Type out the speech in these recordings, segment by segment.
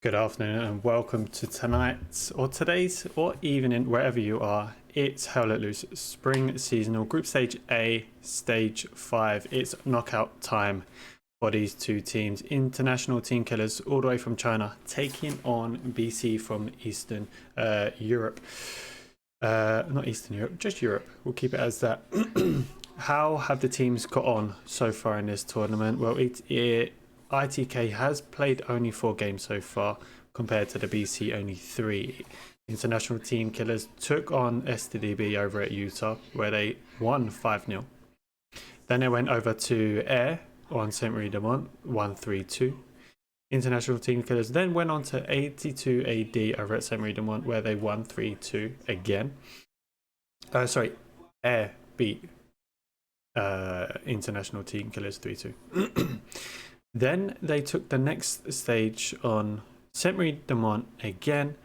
Good afternoon and welcome to tonight's or today's or evening, wherever you are. It's Hell Let Loose Spring Seasonal Group Stage A, Stage 5. It's knockout time for these two teams. International team killers all the way from China taking on BC from Eastern Europe. Not Eastern Europe, just Europe. We'll keep it as that. How have the teams got on so far in this tournament? Well, ITK has played only 4 games so far compared to the BC only 3. International team killers took on STDB over at Utah where they won 5-0. Then they went over to Air on St. Marie de Mont 1-3-2. International team killers then went on to 82 AD over at St. Marie de Mont where they won 3-2 again. Air beat International team killers 3-2. Then they took the next stage on St. Marie de Mont again.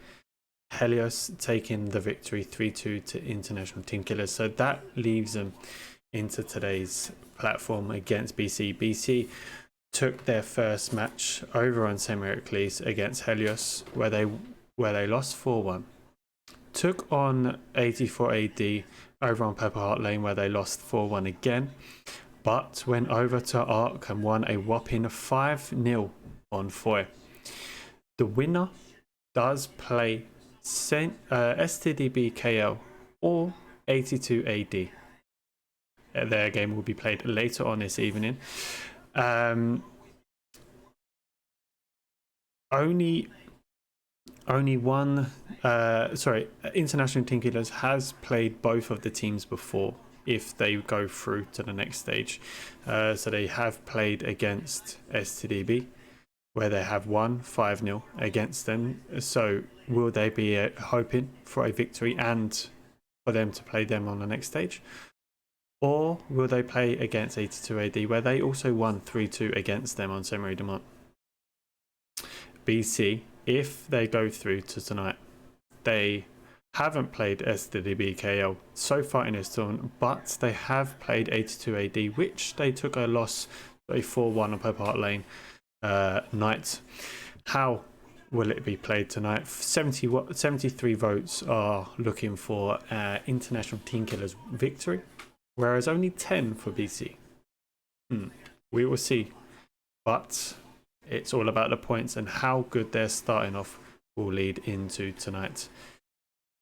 Helios taking the victory 3-2 to International Team Killers. So that leaves them into today's platform against BC. BC took their first match over on St. Miracles against Helios where they lost 4-1. Took on 84 AD over on Pepper Heart Lane where they lost 4-1 again. But went over to Arc and won a whopping 5-0 on Foy. The winner does play STDB KL or 82 AD. Their game will be played later on this evening. Only one International Team Killers has played both of the teams before if they go through to the next stage. So they have played against STDB where they have won 5-0 against them. So will they be hoping for a victory and for them to play them on the next stage? Or will they play against 82 AD where they also won 3-2 against them on St. Marie de Mont? BC, if they go through to tonight, they haven't played STDB KL so far in this tournament, but they have played 82 AD, which they took a loss, a 4-1 on Purple Heart Lane night. How will it be played tonight? 73 votes are looking for International Team Killers victory, whereas only 10 for BC. We will see, but it's all about the points and how good they're starting off will lead into tonight.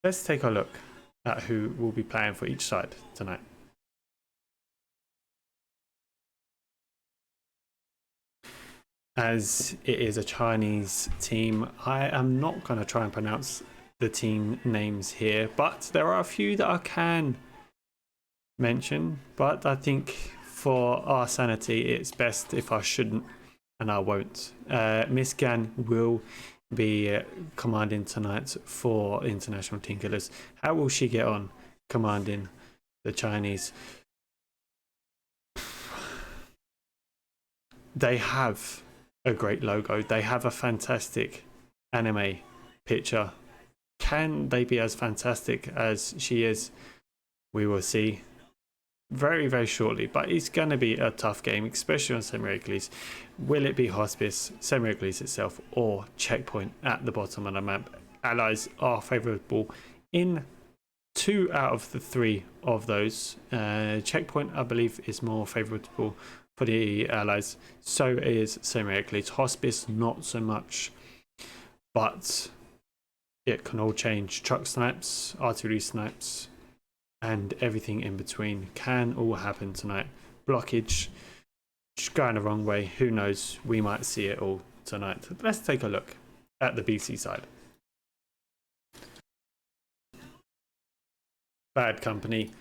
Let's take a look at who will be playing for each side tonight. As it is a Chinese team, I am not going to try and pronounce the team names here, but there are a few that I can mention, but I think for our sanity it's best if I shouldn't, and I won't. Miss Gan will be commanding tonight for International Team Killers. How will she get on commanding the Chinese? They have a great logo. They have a fantastic anime picture. Can they be as fantastic as she is? We will see very, very shortly, but it's going to be a tough game, especially on St. Miracles. Will it be Hospice, St. Miracles itself, or Checkpoint at the bottom of the map? Allies are favourable in 2 out of the 3 of those. Checkpoint, I believe, is more favourable for the Allies. So is St. Miracles. Hospice, not so much, but it can all change. Truck snipes, artillery snipes, and everything in between can all happen tonight. Blockage, just going the wrong way, who knows, we might see it all tonight. Let's take a look at the BC side. Bad Company,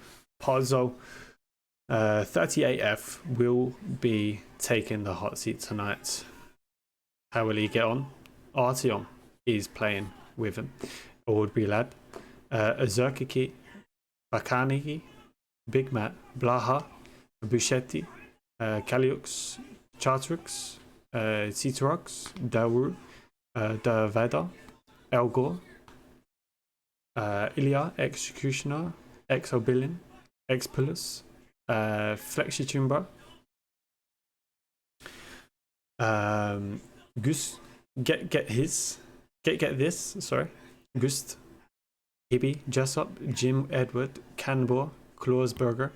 Pozzo, 38F will be taking the hot seat tonight. How will he get on? Artyom is playing with him. Audrey Lad, Azurkiki, Bakanigi, Big Matt, Blaha, Buschetti, Kaliux, Chartrux, Citrox, Dawu, Davada, Elgor, Ilya, Executioner, Exobilin, Expulus, Flexitumba, Gus, get his, get this. Sorry, Gust, Hibby, Jessop, Jim, Edward, Canbor, Klausberger,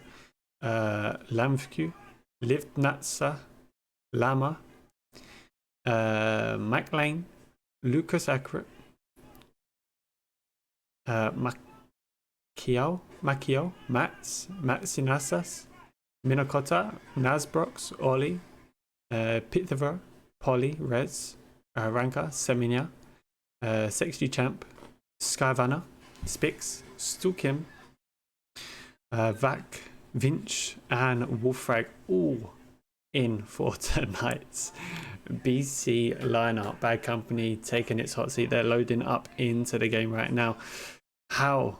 Lamfku, Livnatsa, Lama, McLean, Lucas Accurate, Macchio, Mats, Matsinasas, Minakota, Nasbrox, Oli, Pithiver, Polly, Rez, Ranka, Seminia, Sexty Champ, Skyvanna, Spix, Stukim, Vac, Vinch, and Wolfrag all in for tonight's BC lineup. Bad Company taking its hot seat. They're loading up into the game right now. How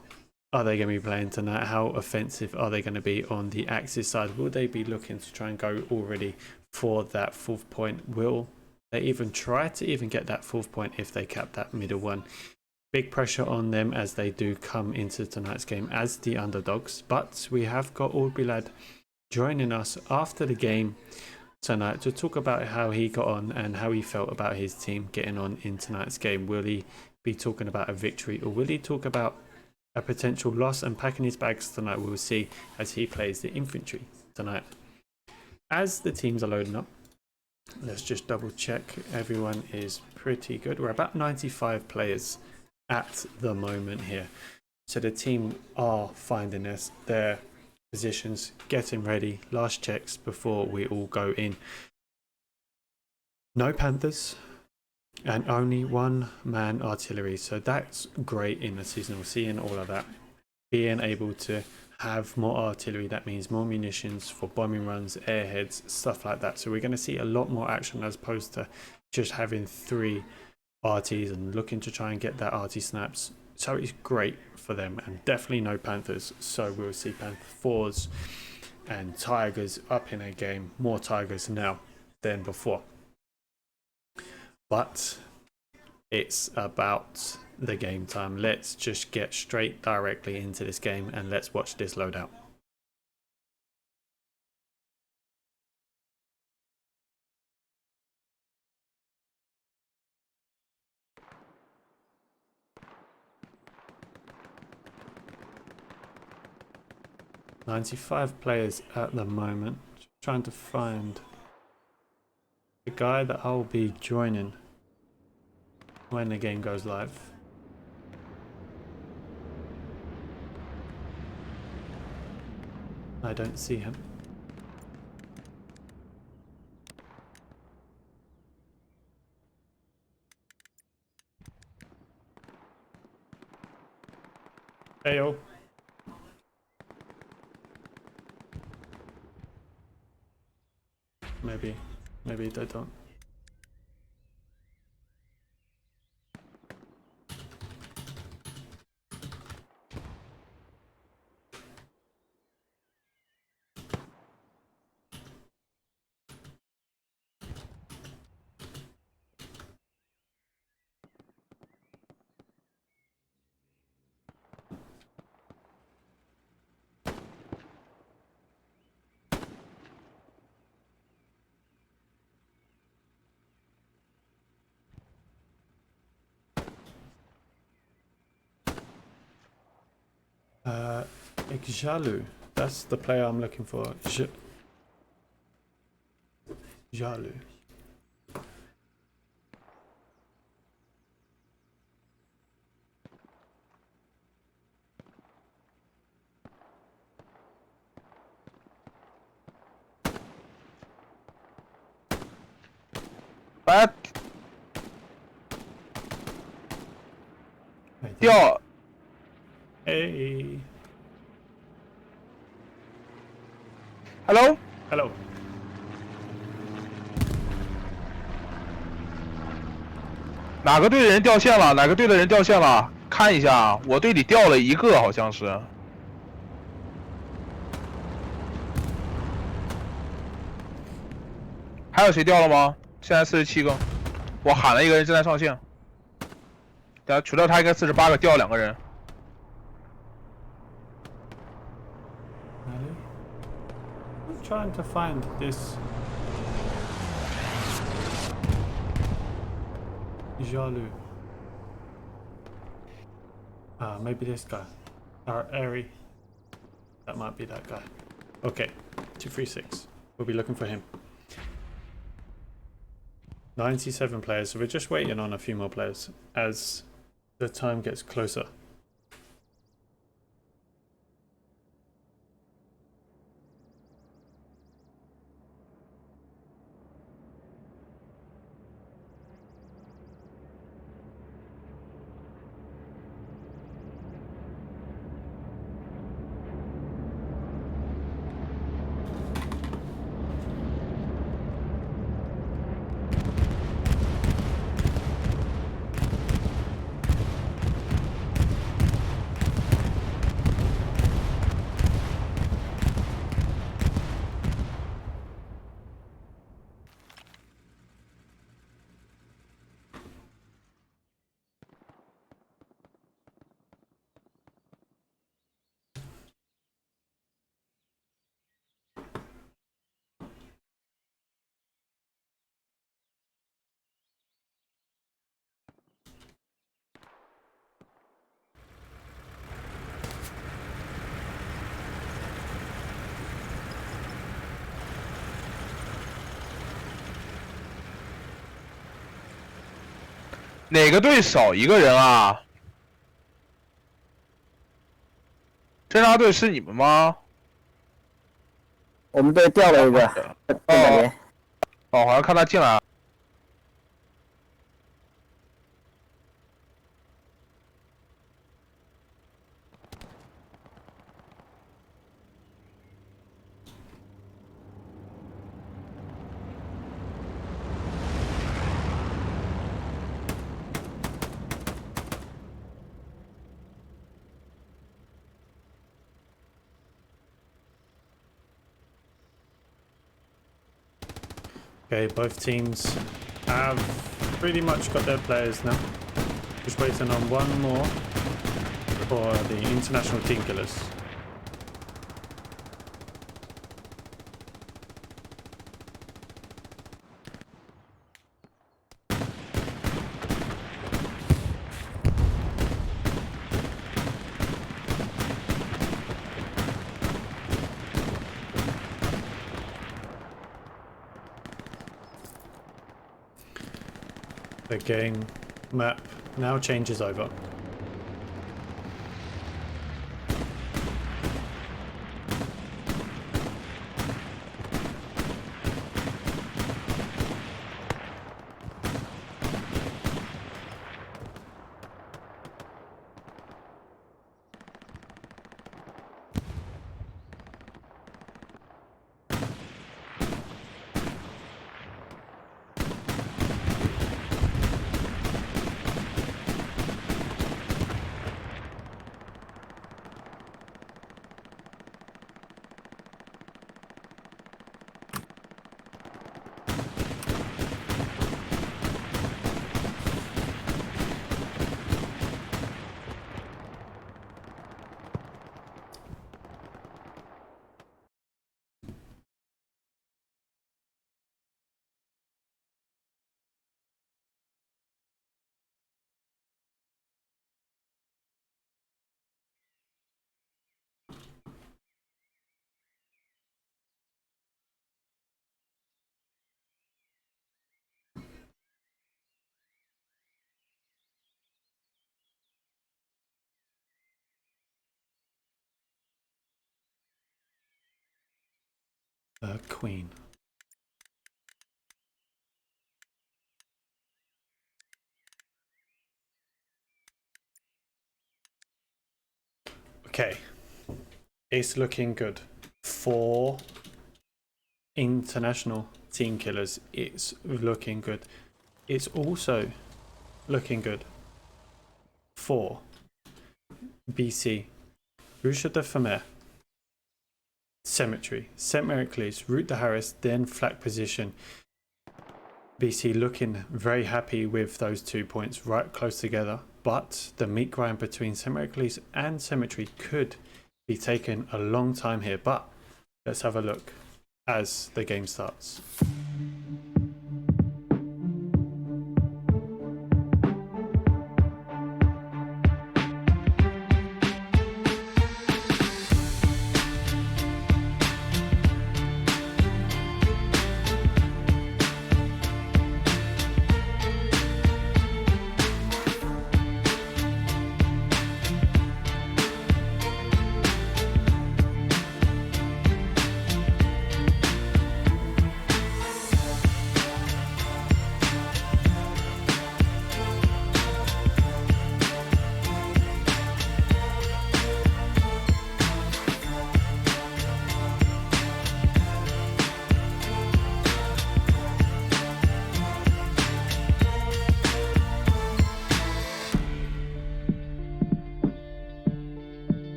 are they going to be playing tonight? How offensive are they going to be on the Axis side? Will they be looking to try and go already for that 4th point? Will they even try to even get that 4th point if they cap that middle one? Big pressure on them as they do come into tonight's game as the underdogs. But we have got Orbilad joining us after the game tonight to talk about how he got on and how he felt about his team getting on in tonight's game. Will he be talking about a victory, or will he talk about a potential loss and packing his bags tonight? We'll see as he plays the infantry tonight. As the teams are loading up, let's just double check everyone is pretty good. We're about 95 players at the moment here, so the team are finding their positions, getting ready, last checks before we all go in. No Panthers and only 1-man artillery, so that's great in the season. Seeing all of that, being able to have more artillery, that means more munitions for bombing runs, airheads, stuff like that. So we're going to see a lot more action as opposed to just having 3 RTs and looking to try and get that RT snaps. So it's great for them, and definitely no Panthers. So we'll see Panther 4s and Tigers up in a game. More Tigers now than before. But it's about the game time. Let's just get straight directly into this game and let's watch this loadout. "95 players at the moment. Just trying to find the guy that I'll be joining when the game goes live. I don't see him. Heyo. Maybe they don't. Jalu, that's the player I'm looking for. Jalu. What? 掉。Hey. Hello。Hello。哪个队的人掉线了？哪个队的人掉线了？看一下，我队里掉了一个，好像是。还有谁掉了吗？现在47个，我喊了一个人正在上线。等下除掉他应该48个，掉了2个人。I'm trying to find this Jalu. Maybe this guy. Airy. That might be that guy. Okay, 236. We'll be looking for him. 97 players, so we're just waiting on a few more players as the time gets closer.哪个队少一个人啊？侦察队是你们吗？我们队掉了一个，在那边。哦，好像看他进来了。Okay, both teams have pretty much got their players now. Just waiting on one more for the international team killers. The game map now changes over. Queen. Okay, it's looking good for international team killers. It's looking good. It's also looking good for BC. Rouge de Famère. Cemetery. St. Mericles, route to Harris, then flank position. BC looking very happy with those 2 points right close together, but the meat grind between St. Mericles and Cemetery could be taking a long time here. But let's have a look as the game starts.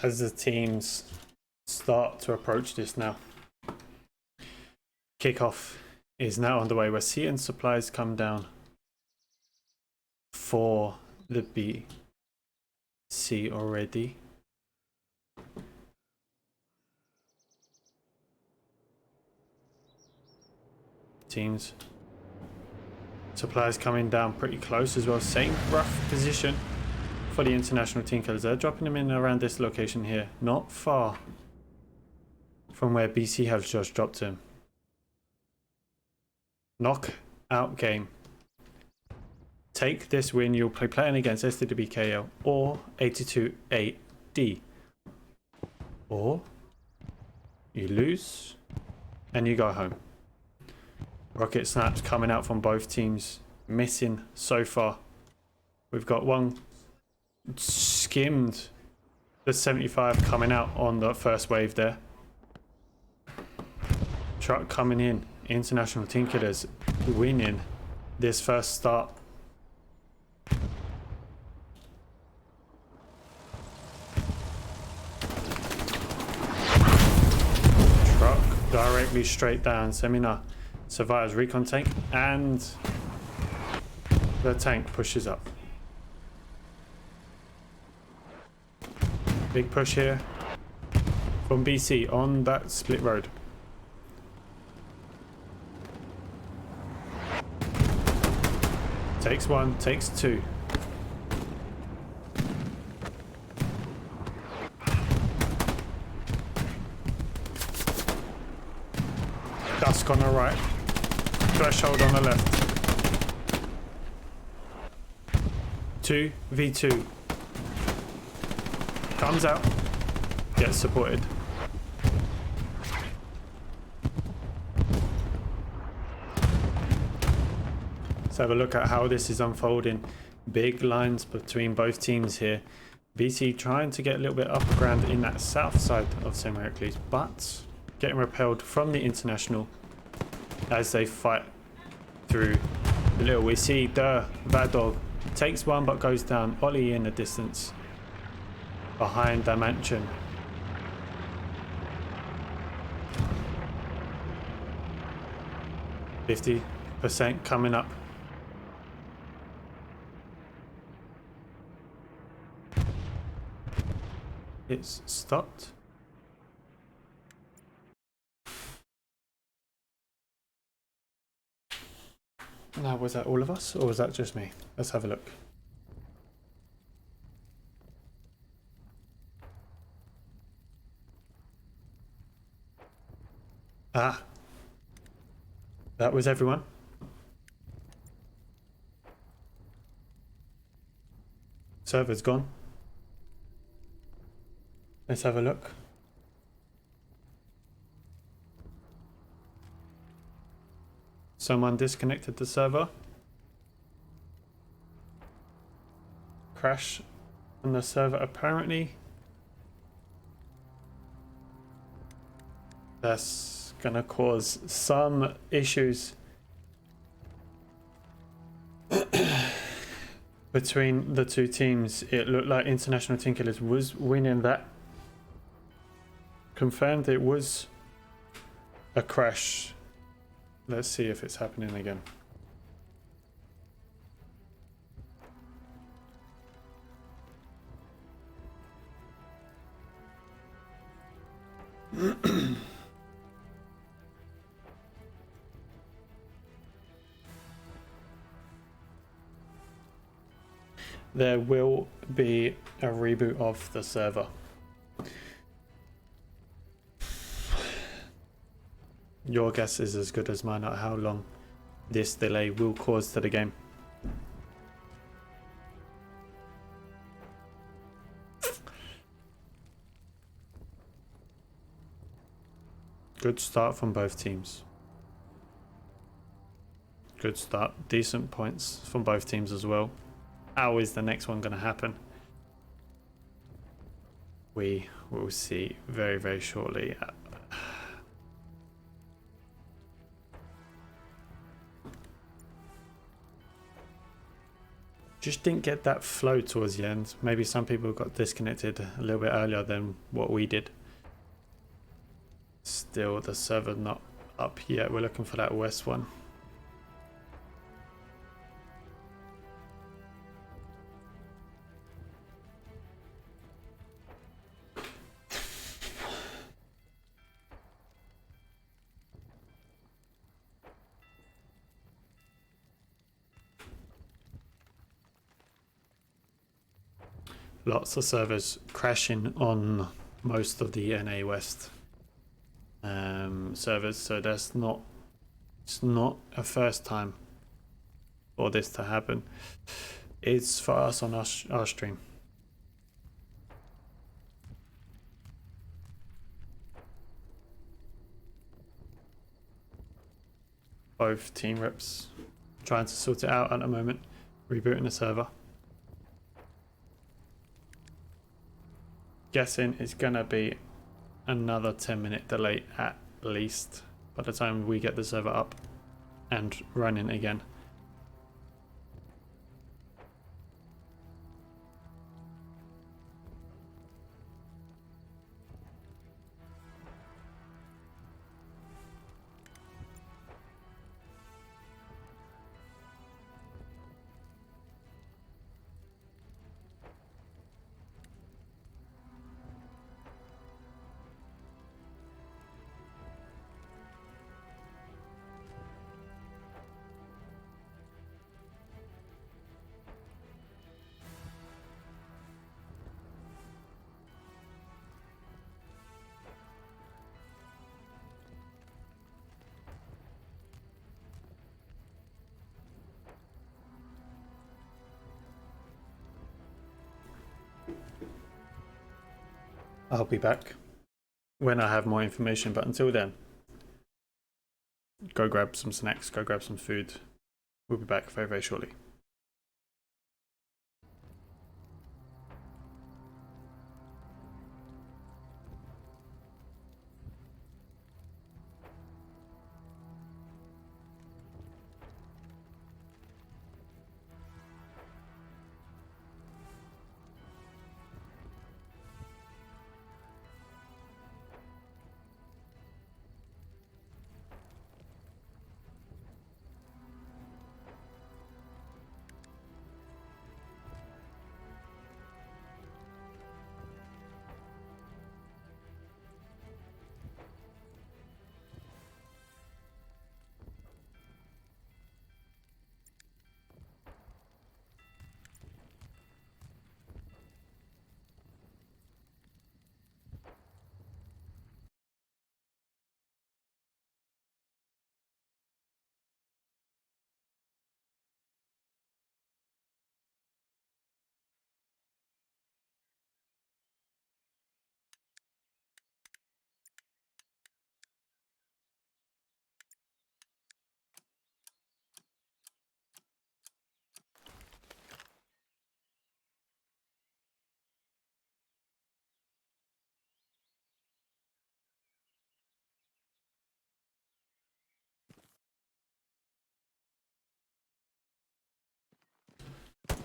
as the teams start to approach this now. Kickoff is now underway where sea and supplies come down for the BC already. Teams. Supplies coming down pretty close as well. Same rough position for the international team killers. They're dropping them in around this location here. Not far from where BC has just dropped him. Knockout game. Take this win, you'll play playing against STWKL or 82AD. Or you lose and you go home. Rocket snaps coming out from both teams. Missing so far. We've got one skimmed the 75 coming out on the first wave there. Truck coming in. International team killers winning this first start. Truck directly straight down. Seminar survives recon tank and the tank pushes up. Big push here from BC on that split road. Takes one, takes two. Dusk on the right. Threshold on the left. 2v2. Comes out. Gets supported. Let's have a look at how this is unfolding. Big lines between both teams here. BC trying to get a little bit upper ground in that south side of St. Heracles, but getting repelled from the international as they fight through the little. We see the Vadog takes one but goes down. Ollie in the distance behind the mansion. %50 coming up. It's stopped. Now, was that all of us or was that just me? Let's have a look. Ah, that was everyone. Server's gone. Let's have a look. Someone disconnected the server. Crash on the server apparently. That's gonna cause some issues between the two teams. It looked like International Team Killers was winning that. Confirmed it was a crash. Let's see if it's happening again. There will be a reboot of the server. Your guess is as good as mine at how long this delay will cause to the game. Good start from both teams. Good start. Decent points from both teams as well. How is the next one going to happen? We will see very, very shortly. just didn't get that flow towards the end. Maybe some people got disconnected a little bit earlier than what we did. Still, the server not up yet. We're looking for that west one. Lots of servers crashing on most of the NA West servers, so it's not a first time for this to happen. It's for us on our stream. Both team reps trying to sort it out at the moment, rebooting the server. Guessing it's gonna be another 10-minute delay at least by the time we get the server up and running again. I'll be back when I have more information, but until then, go grab some snacks, go grab some food. We'll be back very, very shortly.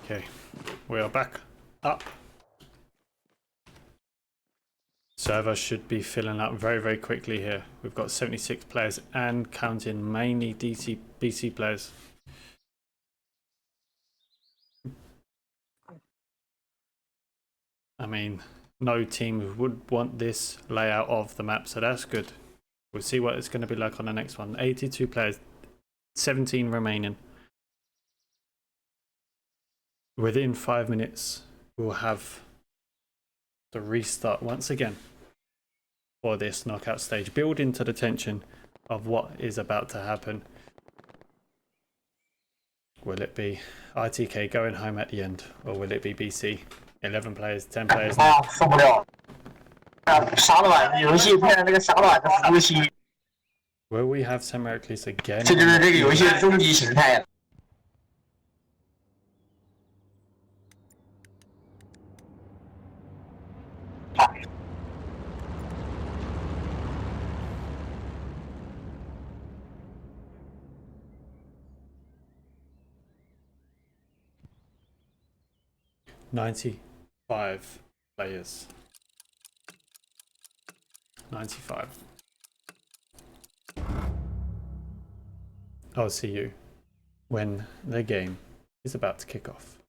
Okay, we are back up. Server should be filling up very, very quickly here. We've got 76 players and counting, mainly BC players. I mean, no team would want this layout of the map, so that's good. We'll see what it's going to be like on the next one. 82 players, 17 remaining. Within 5 minutes, we'll have the restart once again for this knockout stage. Build into the tension of what is about to happen. Will it be ITK going home at the end, or will it be BC? 11 players, 10 players. 啊，受不了！啥都玩，游戏配上这个啥都玩的服务器， Will we have Samaraclis again? 这就是这个游戏的终极形态。95 players. 95. I'll see you when the game is about to kick off.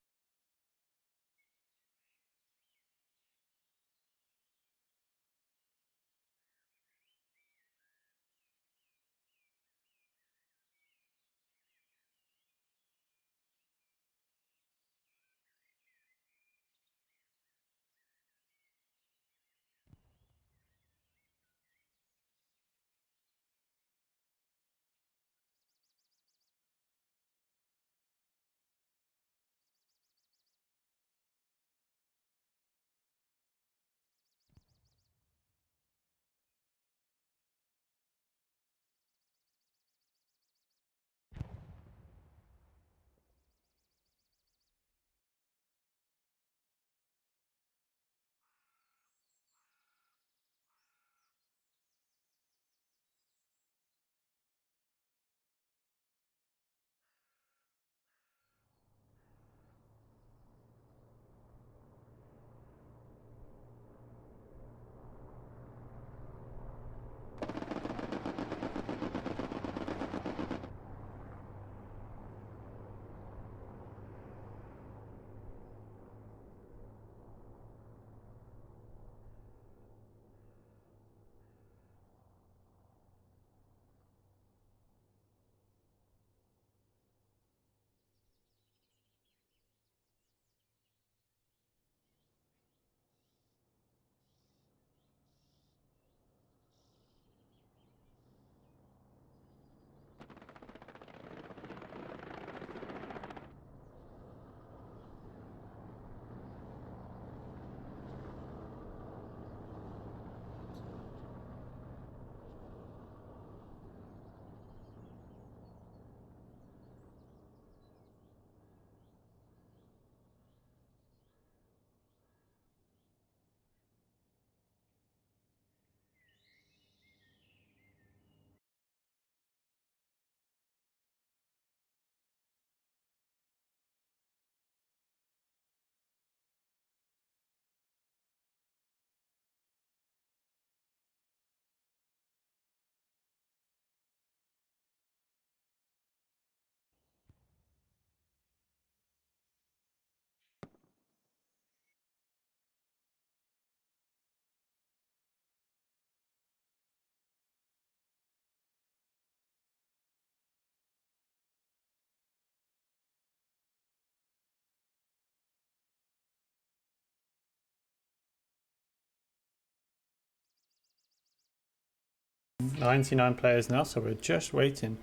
.99 players now, so we're just waiting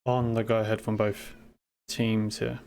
on the go-ahead from both teams here.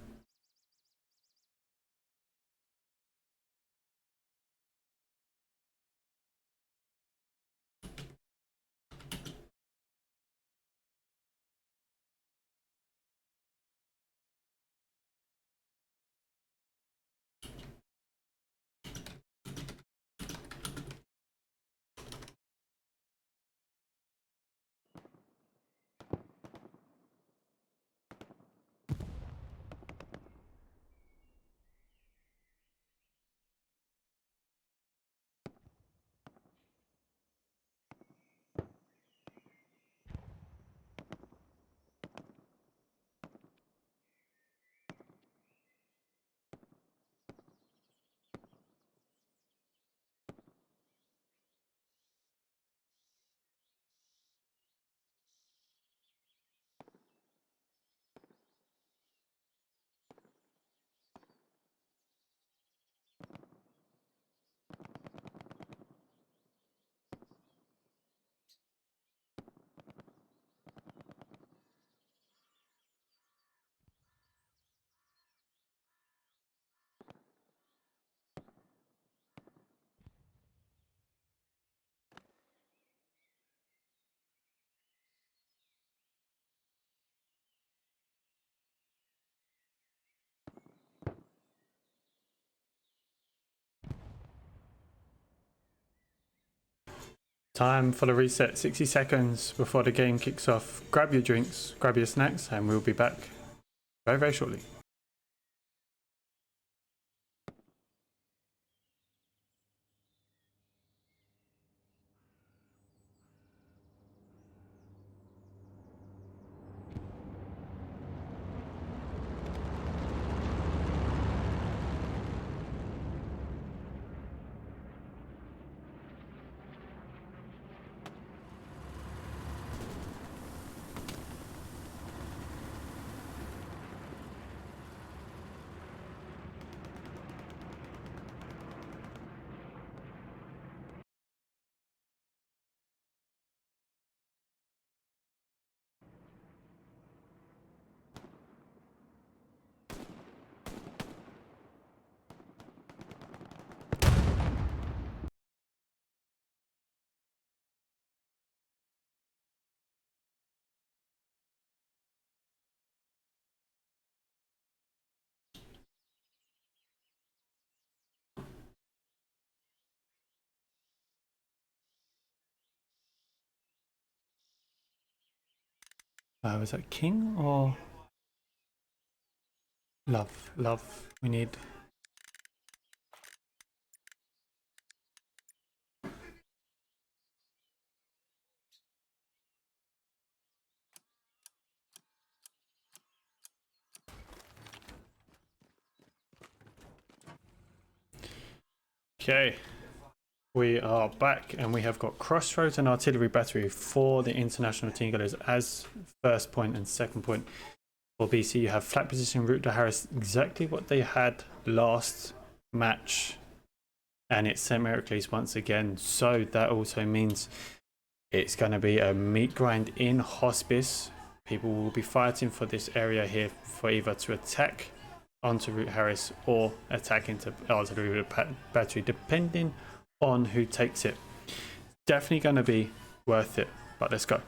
Time for the reset, 60 seconds before the game kicks off. Grab your drinks, grab your snacks, and we'll be back very, very shortly. Was that King or Love? Love. We need. Okay. We are back and we have got Crossroads and Artillery Battery for the International Team Killers as first point and second point. For BC, you have flat position, route to Harris, exactly what they had last match. And it's St. Heracles once again. So that also means it's going to be a meat grind in Hospice. People will be fighting for this area here for either to attack onto Route Harris or attack into Artillery Battery, depending on who takes it. Definitely going to be worth it, but let's go.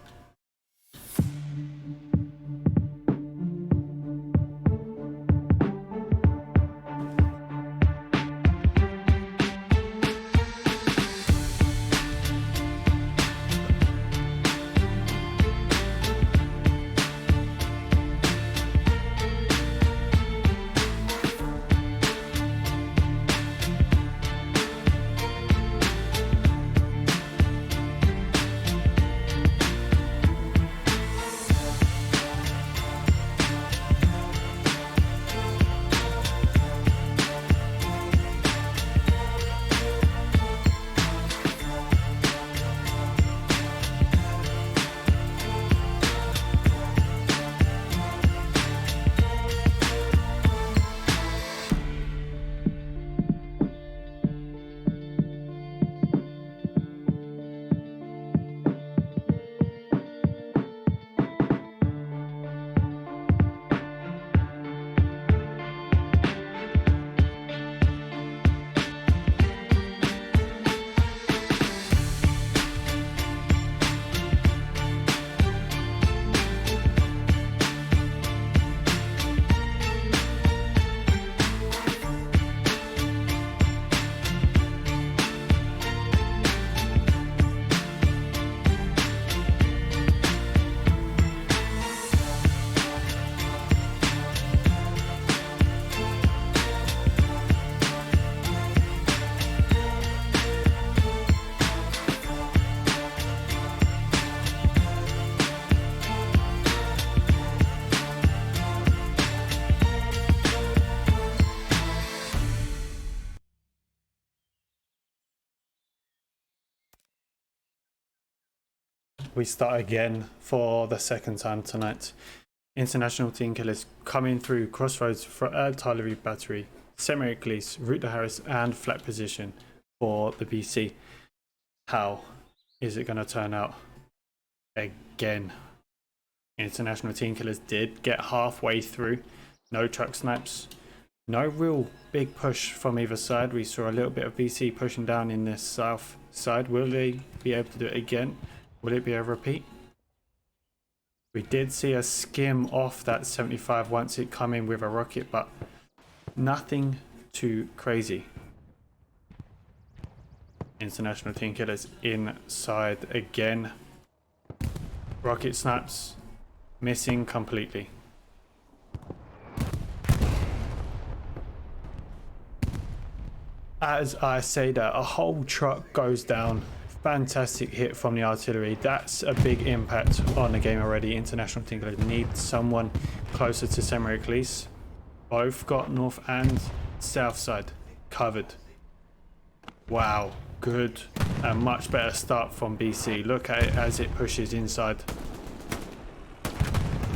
We start again for the second time tonight. International Team Killers coming through Crossroads for Artillery Battery, St. Heracles, route to Harris, and flat position for the BC. How is it going to turn out again? International Team Killers did get halfway through. No truck snipes. No real big push from either side. We saw a little bit of BC pushing down in this south side. Will they be able to do it again? Will it be a repeat? We did see a skim off that 75 once it come in with a rocket, but nothing too crazy. International Team Killers inside again. Rocket snaps missing completely. As I say that, a whole truck goes down. Fantastic hit from the artillery. That's a big impact on the game already. International Team Killers need someone closer to St. Heracles. Both got north and south side covered. Wow, good. A much better start from BC. Look at it as it pushes inside.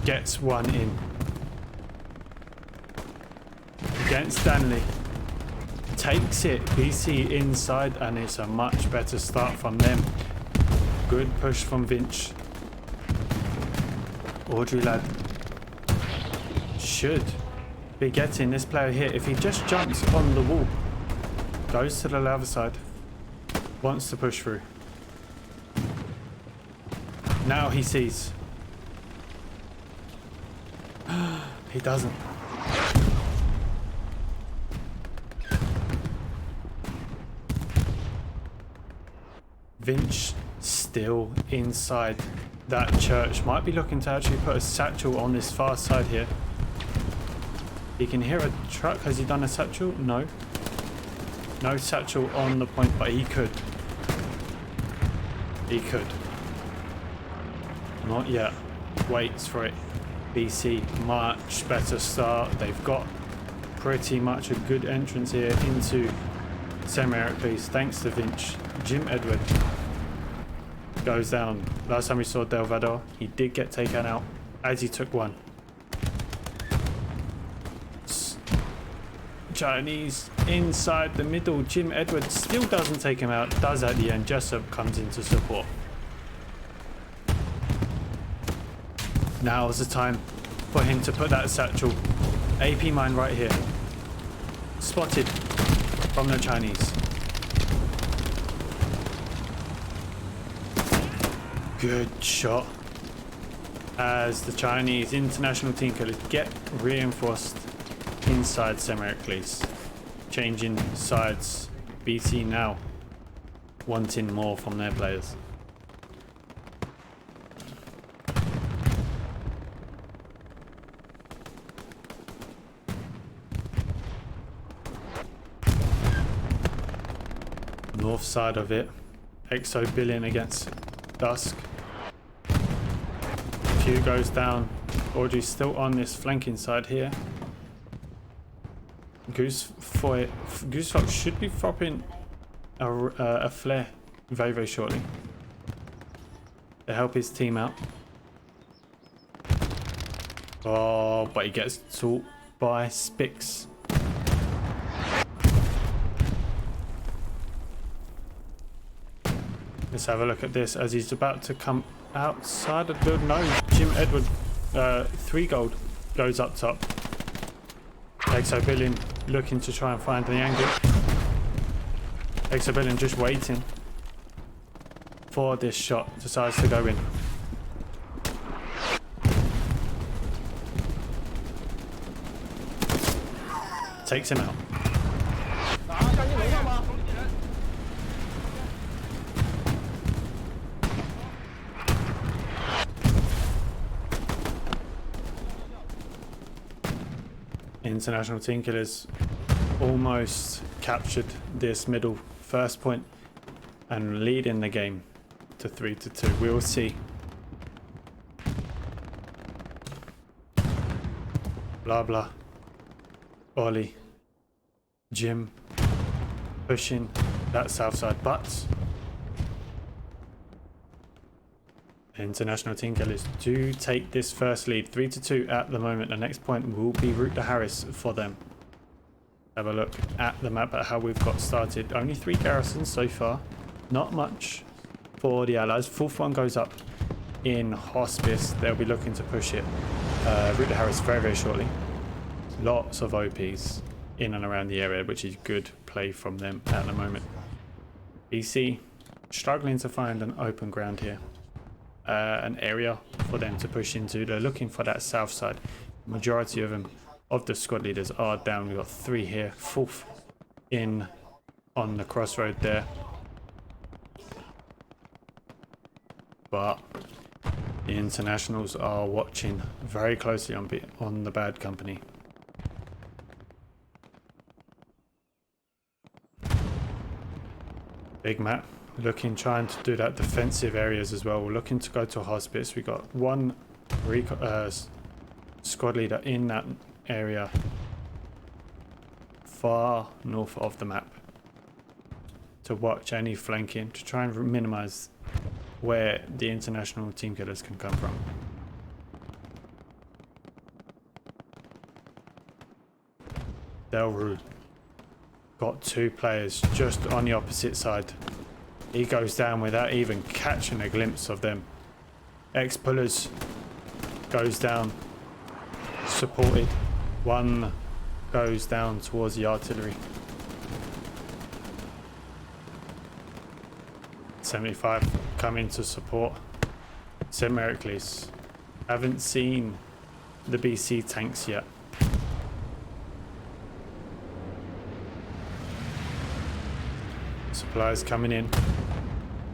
Gets one in. Against Stanley. Takes it, BC inside, and it's a much better start from them. Good push from Vinch. Audrey lad should be getting this player here. If he just jumps on the wall, goes to the other side, wants to push through. Now he sees. He doesn't. Vinch still inside. that church. Might be looking to actually put a satchel on this far side here. He can hear a truck. Has he done a satchel? No. No satchel on the point, but he could. He could. Not yet. Waits for it. BC, much better start. They've got pretty much a good entrance here into Semi-Heracles, thanks to Vinch. Jim Edward goes down. Last time we saw Delvador, he did get taken out as he took one. Chinese inside the middle. Jim Edwards still doesn't take him out. Does at the end. Jessup comes into support. Now's the time for him to put that satchel. AP mine right here. Spotted from the Chinese. Good shot. As the Chinese international team killers get reinforced inside Semi-Heracles. Changing sides. BT now wanting more from their players. North side of it. Exo Billion against Dusk. Q goes down. Audrey's still on this flanking side here. Goosefox should be dropping a flare very, very shortly to help his team out. Oh, but he gets taught by Spix. Let's have a look at this as he's about to come outside of the nose. Jim Edward, 3 gold, goes up top. Exo Billion looking to try and find the angle. Exo Billion just waiting for this shot. Decides to go in. Takes him out. International team killers almost captured this middle first point and leading the game to 3-2. We'll see. Blah blah. Ollie, Jim pushing that south side, but international team killers do take this first lead. 3-2 at the moment. The next point will be route to Harris for them. Have a look at the map at how we've got started. Only 3 garrisons so far. Not much for the allies. 4th one goes up in Hospice. They'll be looking to push it. Route to Harris very, very shortly. Lots of OPs in and around the area, which is good play from them at the moment. BC struggling to find an open ground here. An area for them to push into. They're looking for that south side. Majority of them, of the squad leaders, are down. We've got 3 here. 4th in on the crossroad there. But the internationals are watching very closely on the bad company. Big map. Looking, trying to do that defensive areas as well. We're looking to go to Hospice. We got 1 squad leader in that area far north of the map to watch any flanking, to try and minimize where the international team killers can come from. Delru got 2 players just on the opposite side. He goes down without even catching a glimpse of them. Ex-pullers goes down, supported. 1 goes down towards the artillery. 75 coming to support. Semi-Heracles. Haven't seen the BC tanks yet. Supplies coming in.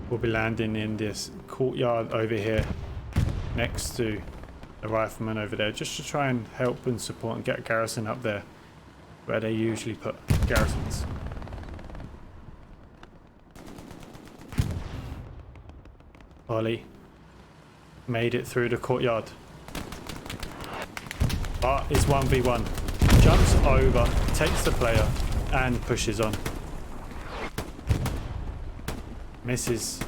We'll be landing in this courtyard over here next to the rifleman over there, just to try and help and support and get a garrison up there where they usually put garrisons. Ollie made it through the courtyard, but it's 1v1. Jumps over, takes the player and pushes on. Misses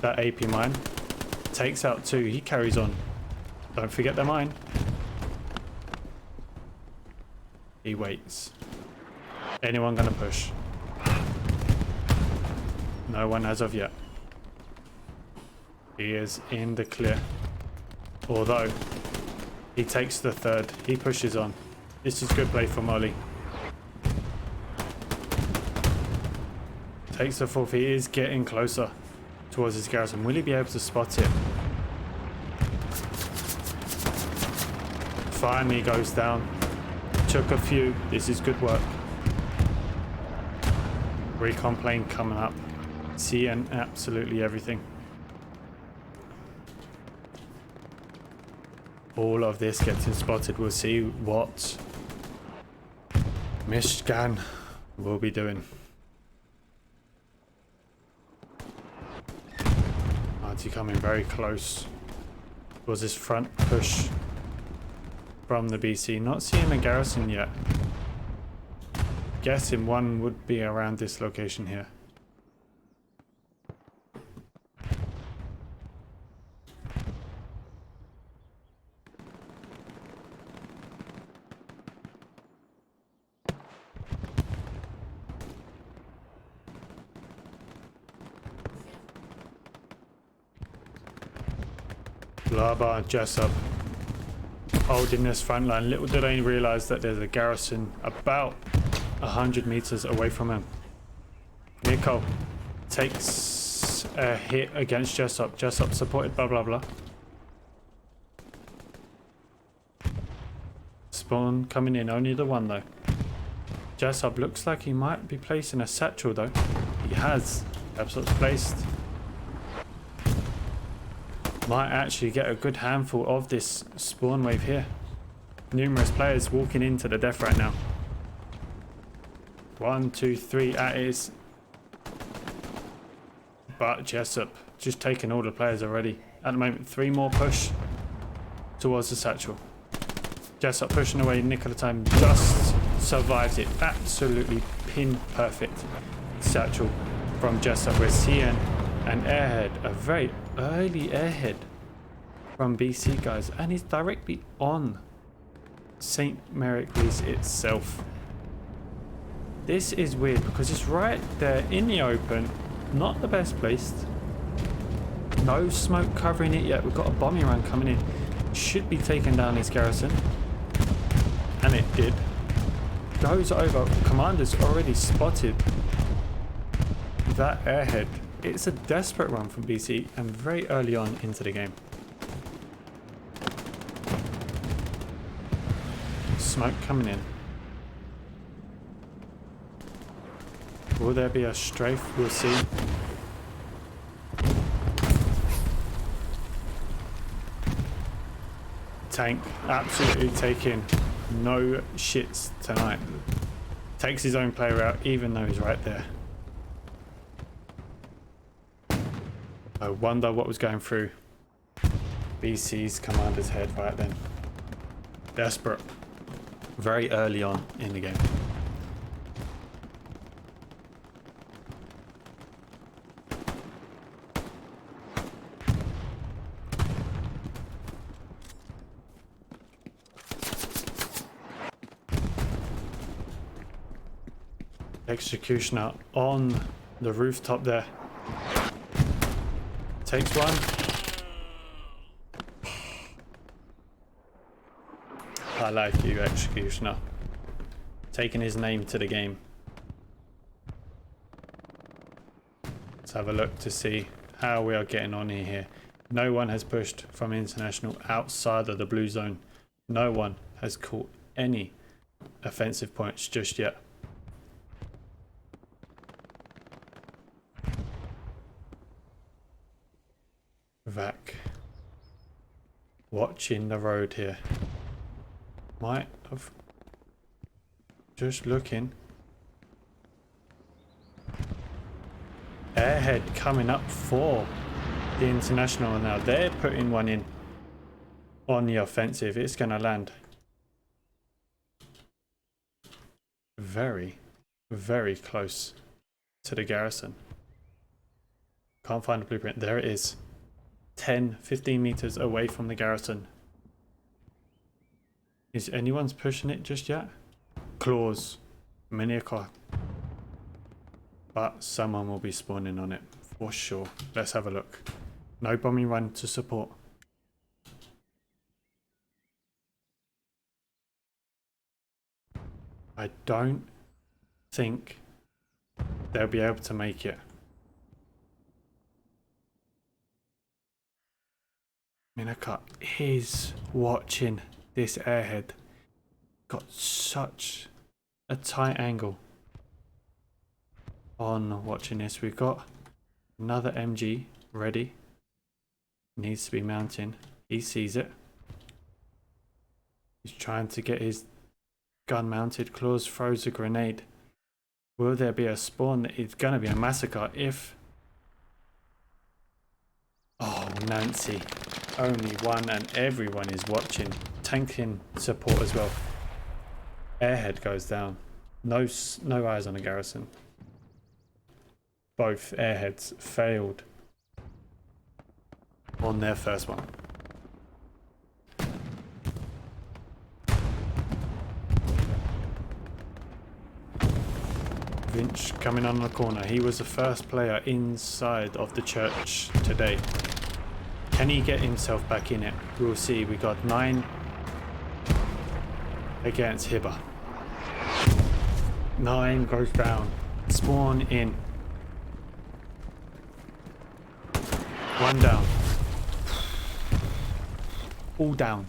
that AP mine, takes out 2. He carries on. Don't forget the mine. He waits. Anyone gonna push? No one as of yet. He is in the clear. Although he takes the 3rd. He pushes on. This is good play from Ollie. Takes the 4th. He is getting closer towards his garrison. Will he be able to spot it? Finally goes down. Took a few. This is good work. Recon plane coming up. Seeing absolutely everything. All of this gets him spotted. We'll see what Mishkan will be doing. Artie coming very close. Was his front push from the BC. Not seeing a garrison yet. Guessing one would be around this location here. Lava, Jessup holding this front line. Little did they realise that there's a garrison about 100 meters away from him. Nico takes a hit against Jessup. Jessup supported blah blah blah. Spawn coming in, only the 1 though. Jessup looks like he might be placing a satchel though. He has. Jessup placed. Might actually get a good handful of this spawn wave here. Numerous players walking into the death right now. 1, 2, 3 that is. But Jessup just taking all the players already. At the moment, 3 more push towards the satchel. Jessup pushing away, nick of the time, just survives it. Absolutely pin perfect satchel from Jessup. We're seeing an airhead, a very early airhead from BC guys, and he's directly on St. Marys itself. This is weird because it's right there in the open, not the best placed. No smoke covering it yet. We've got a bombing run coming in. Should be taking down his garrison, and it did. Goes over. Commander's already spotted that airhead. It's a desperate run from BC and very early on into the game. Smoke coming in. Will there be a strafe? We'll see. Tank absolutely taking no shits tonight. Takes his own player out even though he's right there. I wonder what was going through BC's commander's head right then. Desperate. Very early on in the game. Executioner on the rooftop there. Takes 1. I like you, Executioner. Taking his name to the game. Let's have a look to see how we are getting on here. No one has pushed from international outside of the blue zone. No one has caught any offensive points just yet. Vac watching the road here. Might have... Just looking. Airhead coming up for the International now. They're putting one in on the offensive. It's going to land. Very, very close to the garrison. Can't find a blueprint. There it is. 10, 15 meters away from the garrison. Is anyone's pushing it just yet? Claws. Many a car. But someone will be spawning on it for sure. Let's have a look. No bombing run to support. I don't think they'll be able to make it. Minaka is watching this airhead. Got such a tight angle on watching this. We've got another MG ready. Needs to be mounting. He sees it. He's trying to get his gun mounted. Claws throws a grenade. Will there be a spawn? It's gonna be a massacre if... Oh, Nancy. Only one and everyone is watching. Tanking support as well. Airhead goes down. No eyes on the garrison. Both airheads failed on their first one. Vinch coming on the corner. He was the first player inside of the church today. Can he get himself back in it? We'll see. We got 9 against Hibber. 9 goes down. Spawn in. 1 down. All down.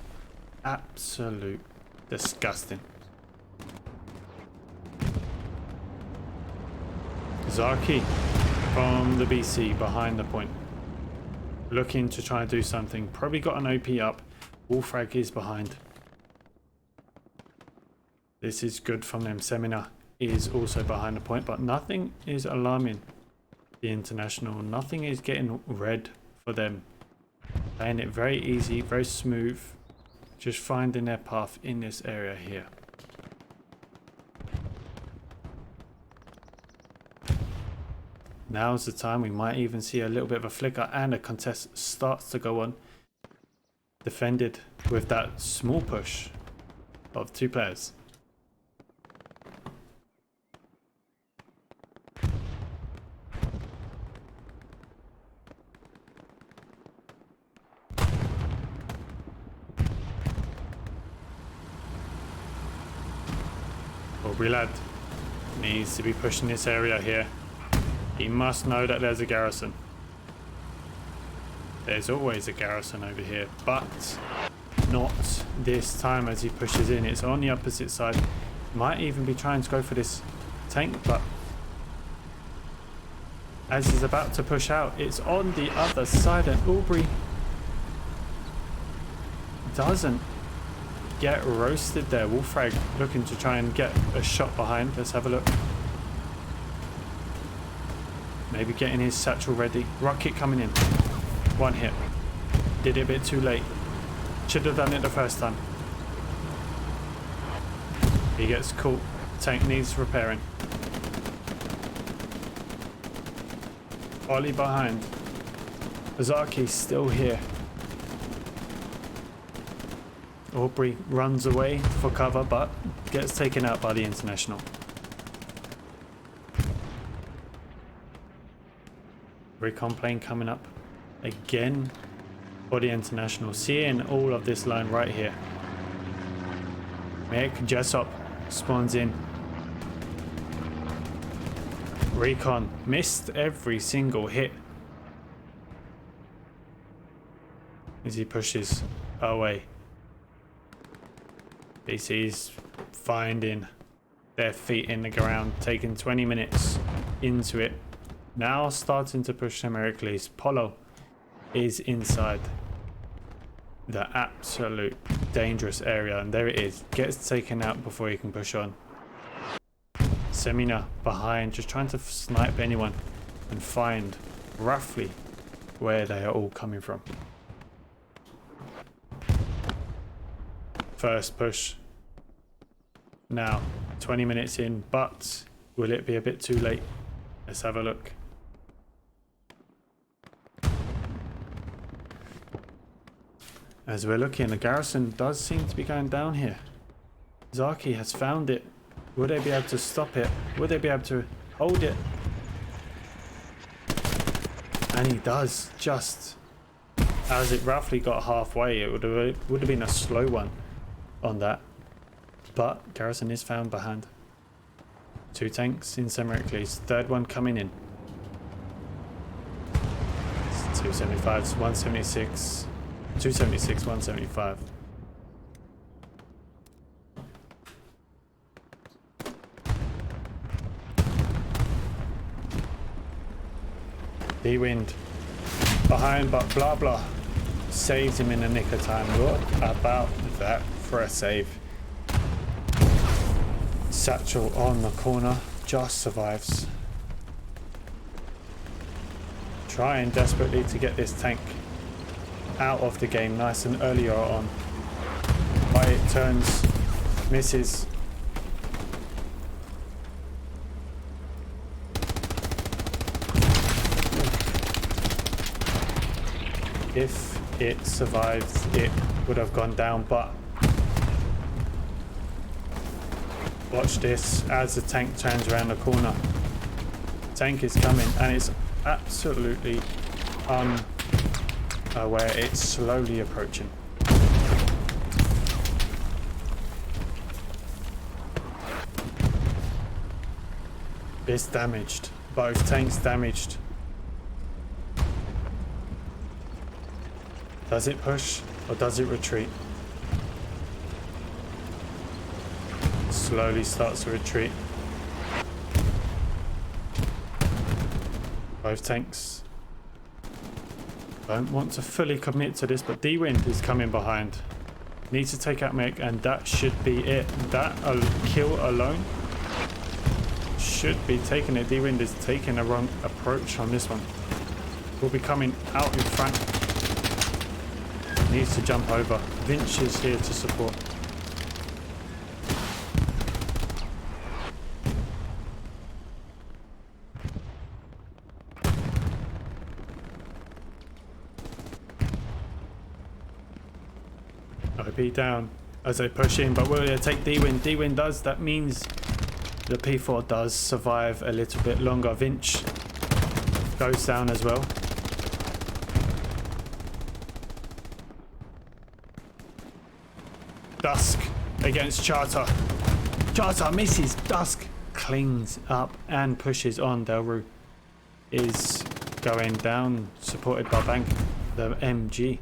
Absolute disgusting. Zaki from the BC behind the point. Looking to try and do something. Probably got an OP up. Wolfrag is behind. This is good from them. Seminar is also behind the point, but nothing is alarming the International. Nothing is getting red for them. Playing it very easy, very smooth. Just finding their path in this area here. Now's the time. We might even see a little bit of a flicker and a contest starts to go on. Defended with that small push of 2 players. Aubrey lad needs to be pushing this area here. He must know that there's a garrison. There's always a garrison over here, but not this time as he pushes in. It's on the opposite side. Might even be trying to go for this tank, but as he's about to push out, it's on the other side, and Aubrey doesn't get roasted there. Wolfrag looking to try and get a shot behind. Let's have a look. Maybe getting his satchel ready. Rocket coming in. 1 hit. Did it a bit too late. Should have done it the first time. He gets caught. Tank needs repairing. Ollie behind. Azaki still here. Aubrey runs away for cover but gets taken out by the International. Recon plane coming up again for the International. Seeing all of this line right here. Mick Jessop spawns in. Recon missed every single hit as he pushes away. BC's finding their feet in the ground, taking 20 minutes into it. Now starting to push them Heracles. Polo is inside. the absolute dangerous area, and there it is. Gets taken out before he can push on. Semina behind, just trying to snipe anyone and find roughly where they are all coming from. First push now, 20 minutes in, but will it be a bit too late? Let's have a look. As we're looking, the garrison does seem to be going down here. Zaki has found it. Will they be able to stop it? Will they be able to hold it? And he does, just as it roughly got halfway. It would have been a slow one on that. But garrison is found behind. 2 tanks in Semiracles. Third one coming in. It's 275s, 176. 276, 175. D-Wind behind, but blah blah saves him in the nick of time. What about that for a save? Satchel on the corner, just survives. Trying desperately to get this tank out of the game nice and earlier on. But it turns, misses. If it survived, it would have gone down, but watch this as the tank turns around the corner. Tank is coming and it's absolutely unaware. It's slowly approaching. It's damaged. Both tanks damaged. Does it push or does it retreat? Slowly starts to retreat. Both tanks don't want to fully commit to this, but D-Wind is coming behind. Needs to take out Mick, and that should be it. That kill alone should be taking it. D-Wind is taking a wrong approach on this one. Will be coming out in front. Needs to jump over. Vinch is here to support. OP down as they push in, but will they take D-Wind? D-Wind does. That means the P4 does survive a little bit longer. Vinch goes down as well. Dusk against Charter. Charter misses. Dusk cleans up and pushes on. Delru is going down, supported by Bank, the MG.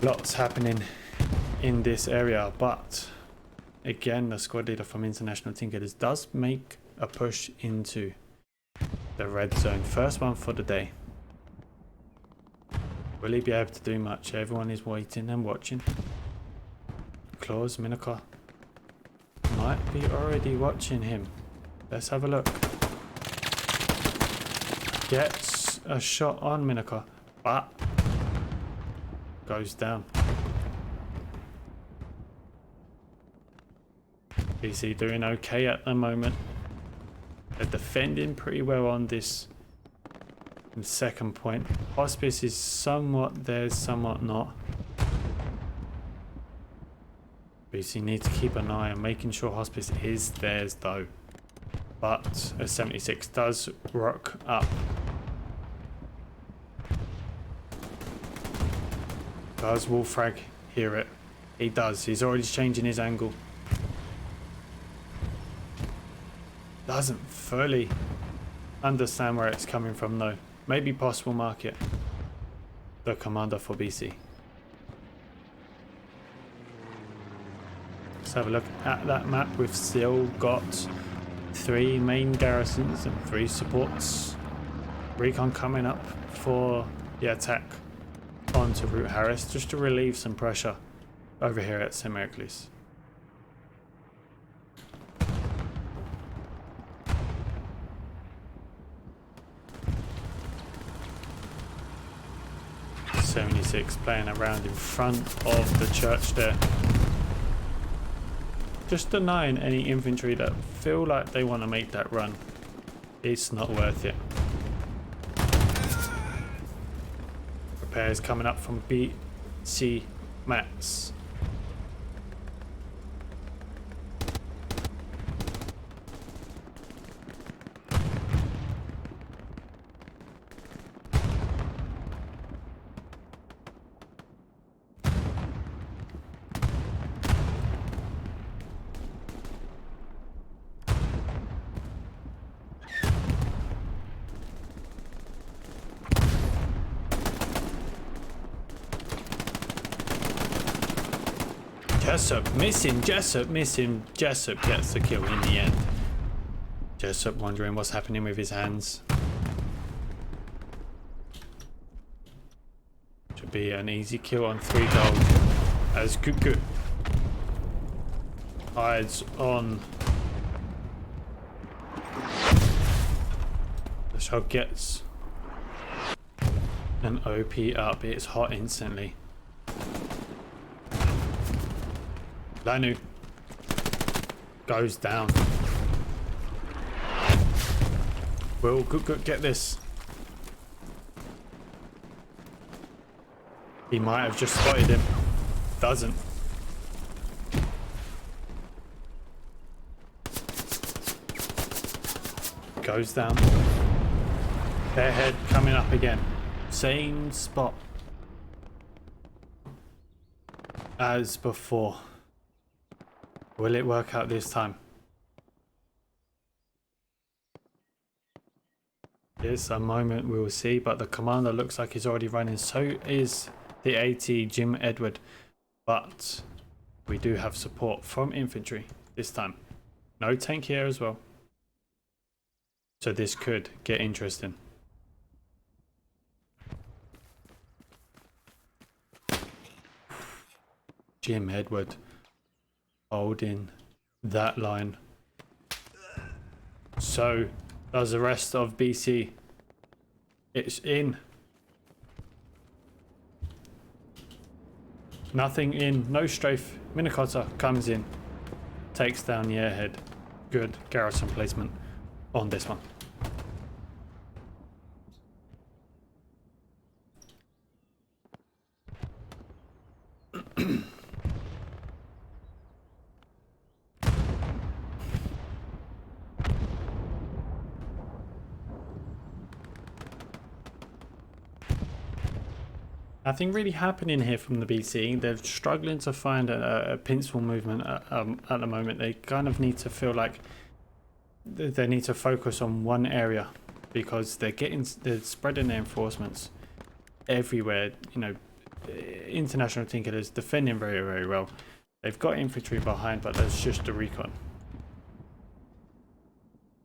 Lots happening in this area, but again, the squad leader from International Team Killers does make a push into the red zone. First one for the day. Will he be able to do much? Everyone is waiting and watching. Claus, Minaka might be already watching him. Let's have a look. Gets a shot on Minaka, but goes down. BC doing okay at the moment. They're defending pretty well on this second point. Hospice is somewhat there, somewhat not. BC needs to keep an eye on making sure Hospice is theirs though. But a 76 does rock up. Does Wolfrag hear it? He does. He's already changing his angle. Doesn't fully understand where it's coming from though. Maybe possible market. The commander for BC. Let's have a look at that map. We've still got 3 main garrisons and 3 supports. Recon coming up for the attack. onto Route Harris just to relieve some pressure over here at Semiramis. .76 playing around in front of the church there. Just denying any infantry that feel like they want to make that run. It's not worth it. Repairs coming up from BC Mats. Jessup missing, Jessup missing, Jessup gets the kill in the end. Jessup wondering what's happening with his hands. Should be an easy kill on 3 gold as Kuku hides on. The shot gets an OP up, it's hot instantly. Lanu goes down. Will Good get this? He might have just spotted him. Doesn't. Goes down. Their head coming up again. Same spot as before. Will it work out this time? It's a moment we will see, but the commander looks like he's already running. So is the AT Jim Edward, but we do have support from infantry this time. No tank here as well. So this could get interesting. Jim Edward holding that line. So does the rest of BC. It's in. Nothing in. No strafe. Minnesota comes in. Takes down the airhead. Good garrison placement on this one. Nothing really happening here from the BC. They're struggling to find a pincer movement at the moment. They kind of need to feel like they need to focus on one area because they're spreading their enforcements everywhere. You know, international Tinkerers defending very, very well. They've got infantry behind, but that's just the recon.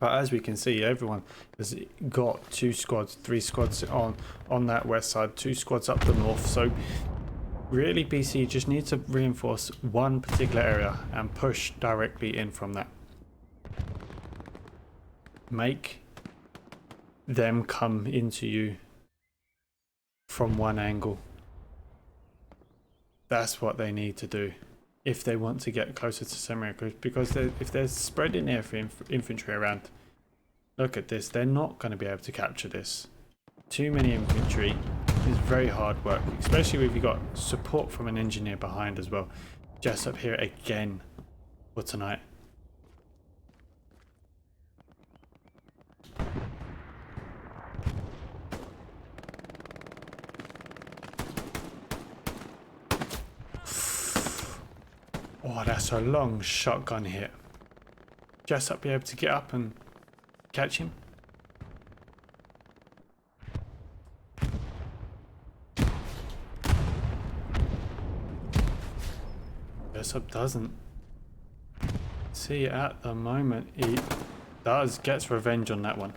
But as we can see, everyone has got 2 squads, 3 squads on that west side, 2 squads up the north. So really BC just need to reinforce one particular area and push directly in from that. Make them come into you from one angle. That's what they need to do if they want to get closer to Semiramis, because if they're spreading their infantry around, look at this, they're not going to be able to capture this. Too many infantry is very hard work, especially if you've got support from an engineer behind as well. Jessup here again for tonight. Oh, that's a long shotgun hit. Jessup be able to get up and catch him? Jessup doesn't. See, at the moment he gets revenge on that one.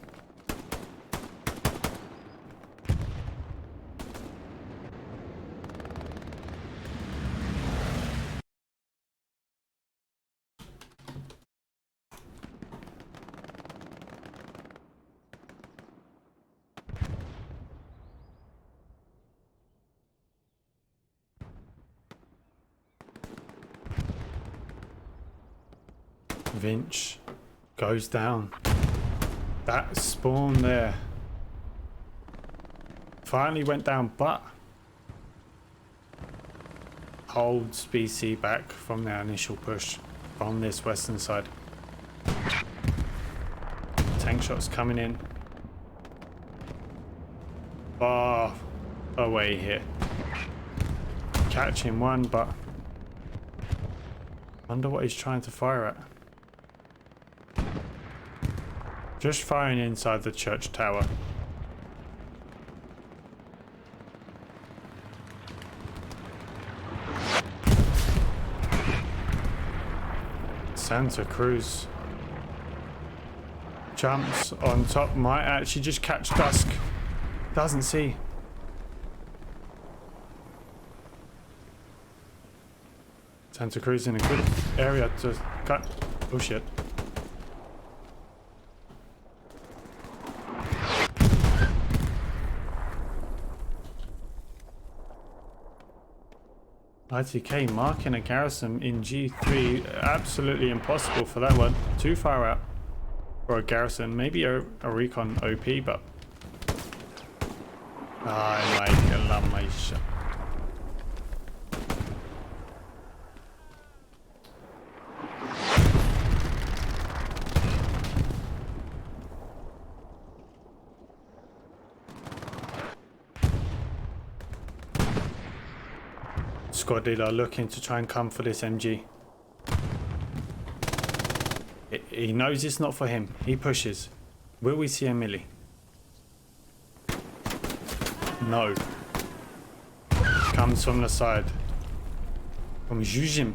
Vinch goes down. That spawn there finally went down, but holds BC back from their initial push from this western side. Tank shots coming in far away here. Catching one, but wonder what he's trying to fire at. Just firing inside the church tower. Santa Cruz jumps on top, might actually just catch Dusk. Doesn't see. Santa Cruz in a good area to cut. Oh shit. ITK marking a garrison in G3. Absolutely impossible for that one. Too far out for a garrison. Maybe a recon OP, but I like a lamation. Squad leader looking to try and come for this MG. He knows it's not for him. He pushes. Will we see a melee? No. Comes from the side. From Jujim.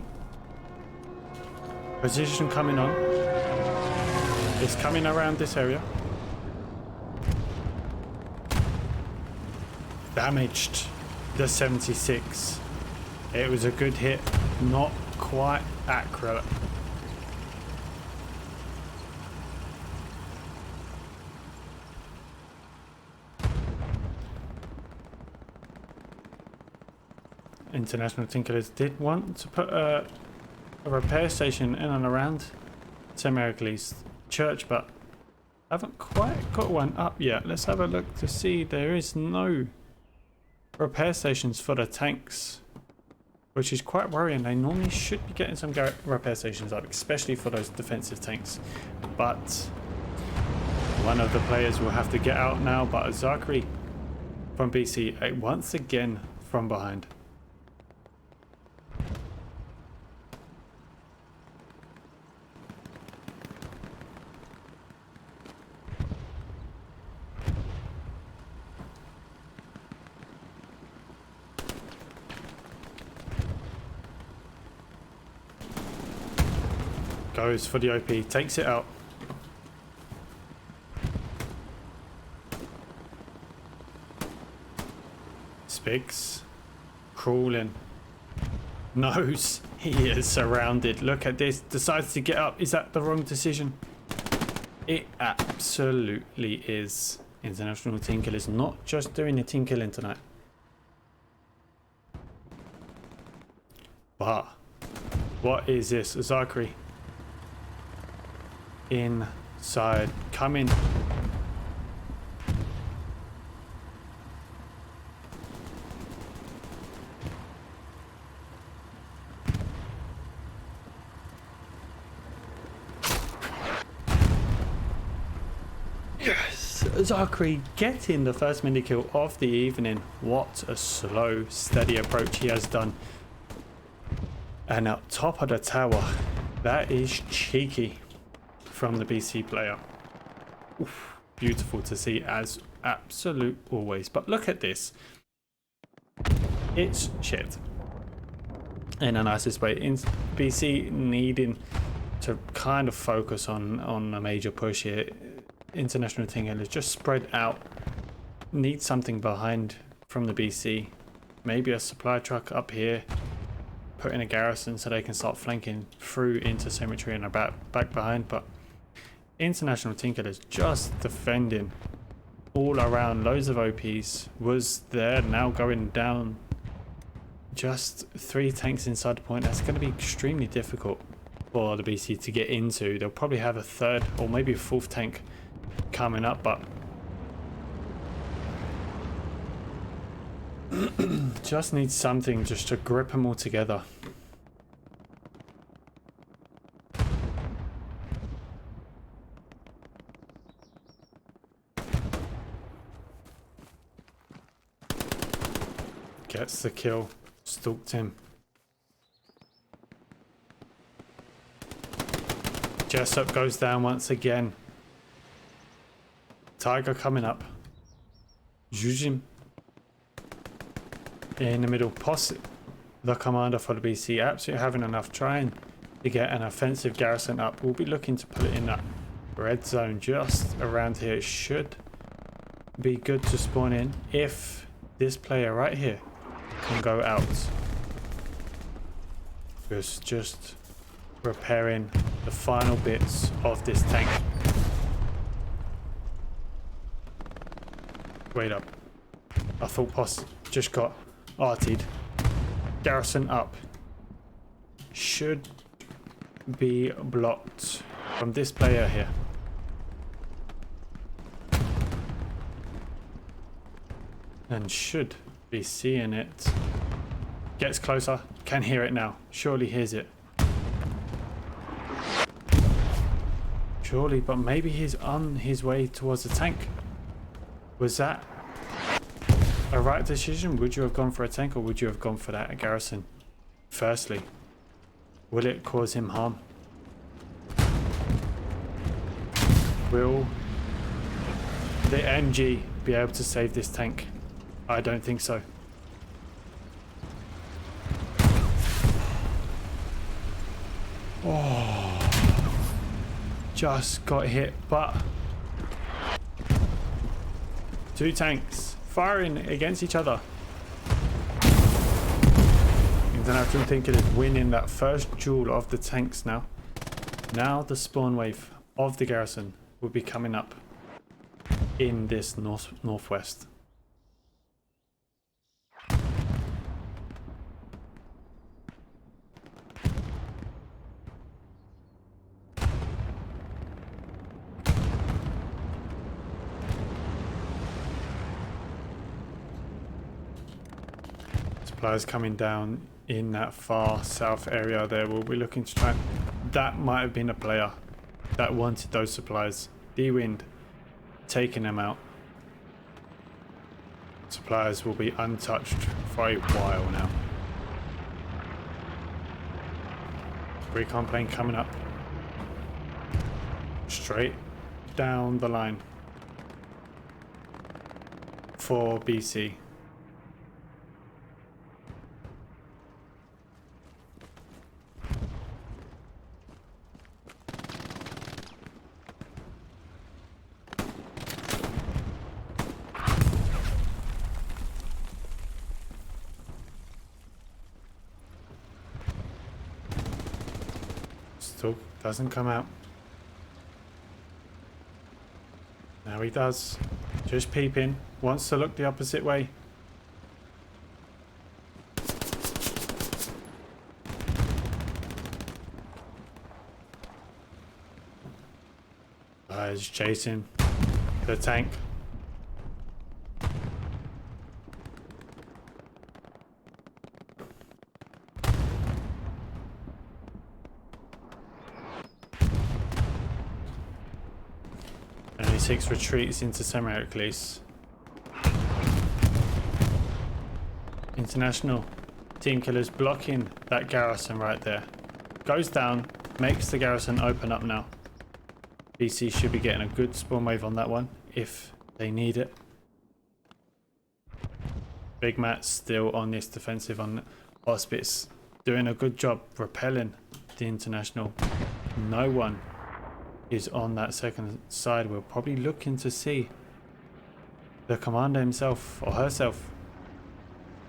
Position coming on. It's coming around this area. Damaged the 76. It was a good hit, not quite accurate. International Tinkerers did want to put a repair station in and around St. Heracles Church, but haven't quite got one up yet. Let's have a look to see. There is no repair stations for the tanks, which is quite worrying. They normally should be getting some repair stations up, especially for those defensive tanks. But one of the players will have to get out now. But Zachary from BC once again from behind. Goes for the OP, takes it out. Spigs crawling. Knows he is surrounded. Look at this. Decides to get up. Is that the wrong decision? It absolutely is. International Team Kill is not just doing the team killing tonight. But what is this? Zachary inside coming. Yes, Zachary getting the first mini kill of the evening. What a slow, steady approach he has done. And up top of the tower, that is cheeky from the BC player. Oof, beautiful to see as absolute always. But look at this. It's shit in the nicest way. In BC needing to kind of focus on a major push here. International Team is just spread out. Need something behind from the BC. Maybe a supply truck up here. Put in a garrison so they can start flanking through into cemetery and back behind. But International Tinkerers just defending all around. Loads of OPs was there, now going down. Just 3 tanks inside the point. That's going to be extremely difficult for the BC to get into. They'll probably have a third or maybe a fourth tank coming up, but just need something just to grip them all together. Gets the kill, stalked him. Jessup goes down once again. Tiger coming up. Jujim in the middle. The commander for the BC, absolutely having enough, trying to get an offensive garrison up. We'll be looking to put it in that red zone just around here. It should be good to spawn in if this player right here can go out. Just repairing the final bits of this tank. Wait up. I thought Poss just got arted. Garrison up. Should be blocked from this player here. And should be seeing it. Gets closer. Can hear it now. Surely hears it. Surely, but maybe he's on his way towards the tank. Was that a right decision? Would you have gone for a tank or would you have gone for that garrison? Firstly, will it cause him harm? Will the MG be able to save this tank? I don't think so. Oh, just got hit, but two tanks firing against each other. International thinking is winning that first duel of the tanks now. Now the spawn wave of the garrison will be coming up in this northwest. Supplies coming down in that far south area there. We'll be looking to try. That might have been a player that wanted those supplies. D-Wind taking them out. Supplies will be untouched for a while now. Recon plane coming up. Straight down the line for BC. Still doesn't come out. Now he does. Just peeping. Wants to look the opposite way. He's chasing the tank. And 6 retreats into Semi-Hercules. International team killers blocking that garrison right there. Goes down, makes the garrison open up now. BC should be getting a good spawn wave on that one if they need it. Big Matt still on this defensive on Hospice, doing a good job repelling the International. No one is on that second side. We're probably looking to see the commander himself or herself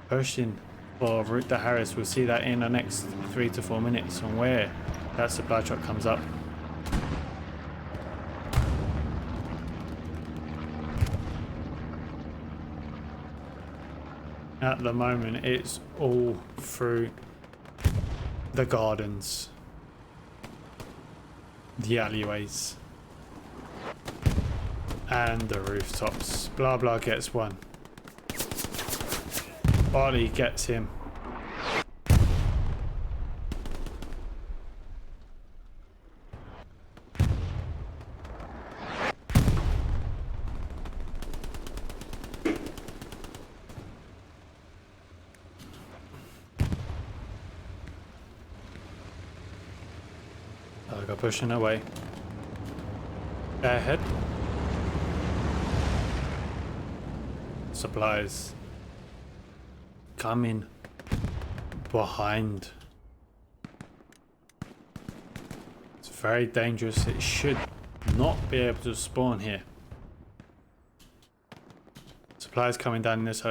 pushing for Route de Harris. We'll see that in the next 3 to 4 minutes on where that supply truck comes up. At the moment, it's all through the gardens. the alleyways, and the rooftops. Blah blah gets one. Ollie gets him. I got pushing away. Ahead. Supplies coming behind. It's very dangerous. It should not be able to spawn here. Supplies coming down in this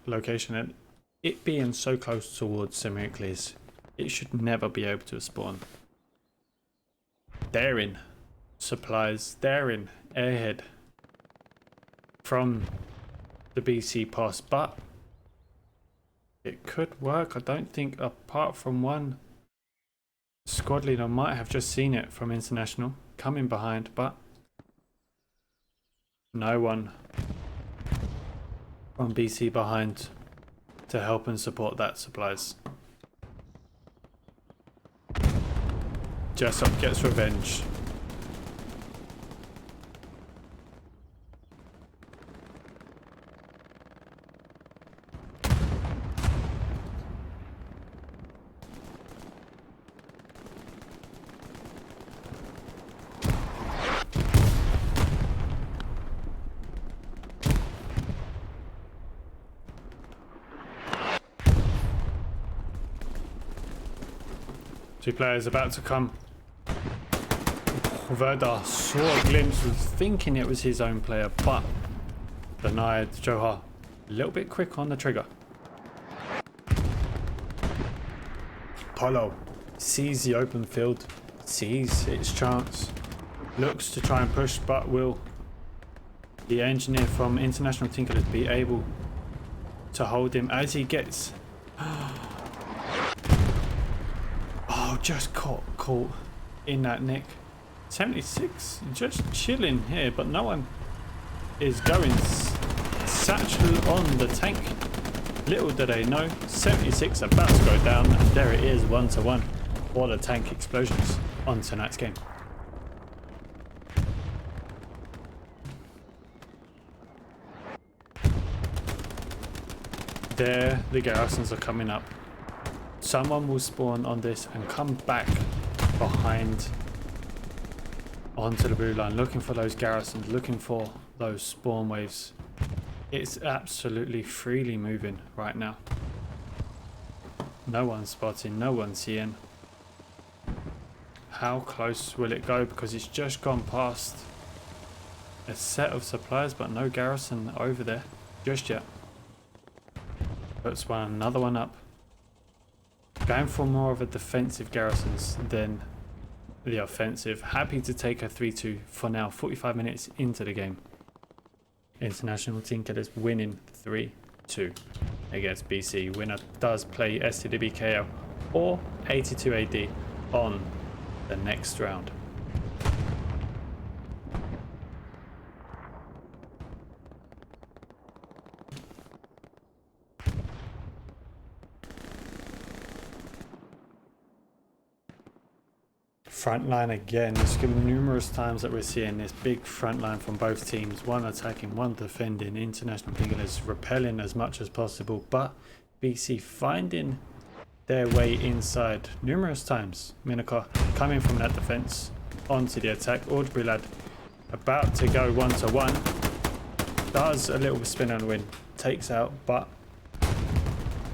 location, and it being so close towards semi-clears, it should never be able to spawn. They're in supplies, they're in airhead from the BC pass, but it could work. I don't think, apart from one squad leader, might have just seen it from international coming behind, but no one from BC behind to help and support that supplies. Jessup gets revenge. Two players about to come. Verda saw a glimpse, was thinking it was his own player, but denied. Johar a little bit quick on the trigger. Polo sees the open field, sees its chance, looks to try and push, but will the engineer from International Tinkerers be able to hold him as he gets... Oh, just caught in that nick. 76 just chilling here, but no one is going. Satchel on the tank. Little do they know, 76 about to go down, and there it is, 1-1. All the tank explosions on tonight's game. There the garrisons are coming up. Someone will spawn on this and come back behind onto the blue line, looking for those garrisons, looking for those spawn waves. It's absolutely freely moving right now. No one's spotting, no one's seeing. How close will it go? Because it's just gone past a set of supplies, but no garrison over there just yet. Puts another one up. Going for more of a defensive garrisons than the offensive. Happy to take a 3-2 for now, 45 minutes into the game. International Tinkerers winning 3-2 against BC. Winner does play STDBKL or 82 AD on the next round. Front line again. There's been numerous times that we're seeing this big front line from both teams. One attacking, one defending. International Tinkerers repelling as much as possible, but BC finding their way inside numerous times. Minaka coming from that defense onto the attack. Audrey lad about to go 1-1. Does a little spin on the win. Takes out, but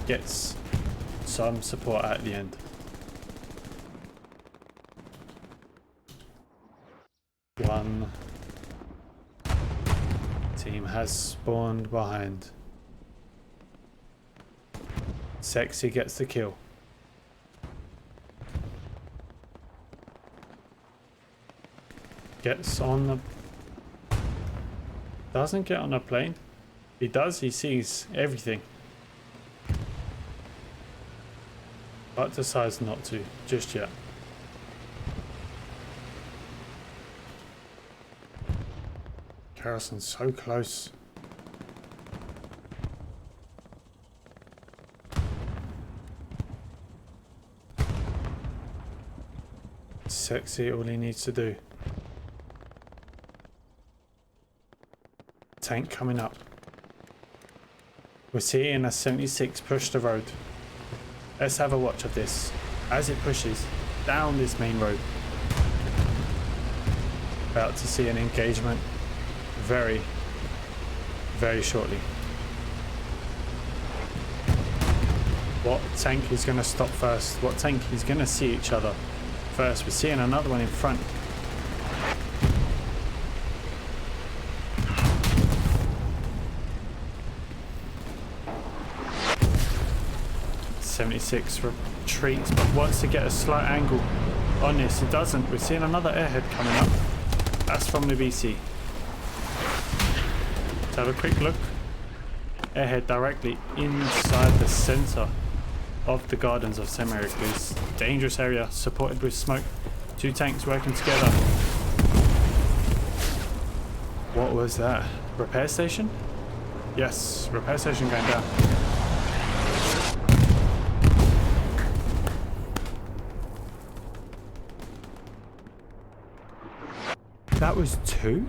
gets some support at the end. One team has spawned behind. Sexy gets the kill. Gets on the... Doesn't get on a plane. He does, he sees everything. But decides not to just yet. Harrison's so close. Sexy, all he needs to do. Tank coming up. We're seeing a 76 push the road. Let's have a watch of this as it pushes down this main road. About to see an engagement very, very shortly. What tank is going to stop first? What tank is going to see each other first? We're seeing another one in front. '76 retreats, but wants to get a slight angle on this. It doesn't. We're seeing another airhead coming up. That's from the BC. Let's have a quick look. Airhead directly inside the center of the gardens of St. Marys. Dangerous area, supported with smoke. Two tanks working together. What was that? Repair station? Yes, repair station going down. That was two?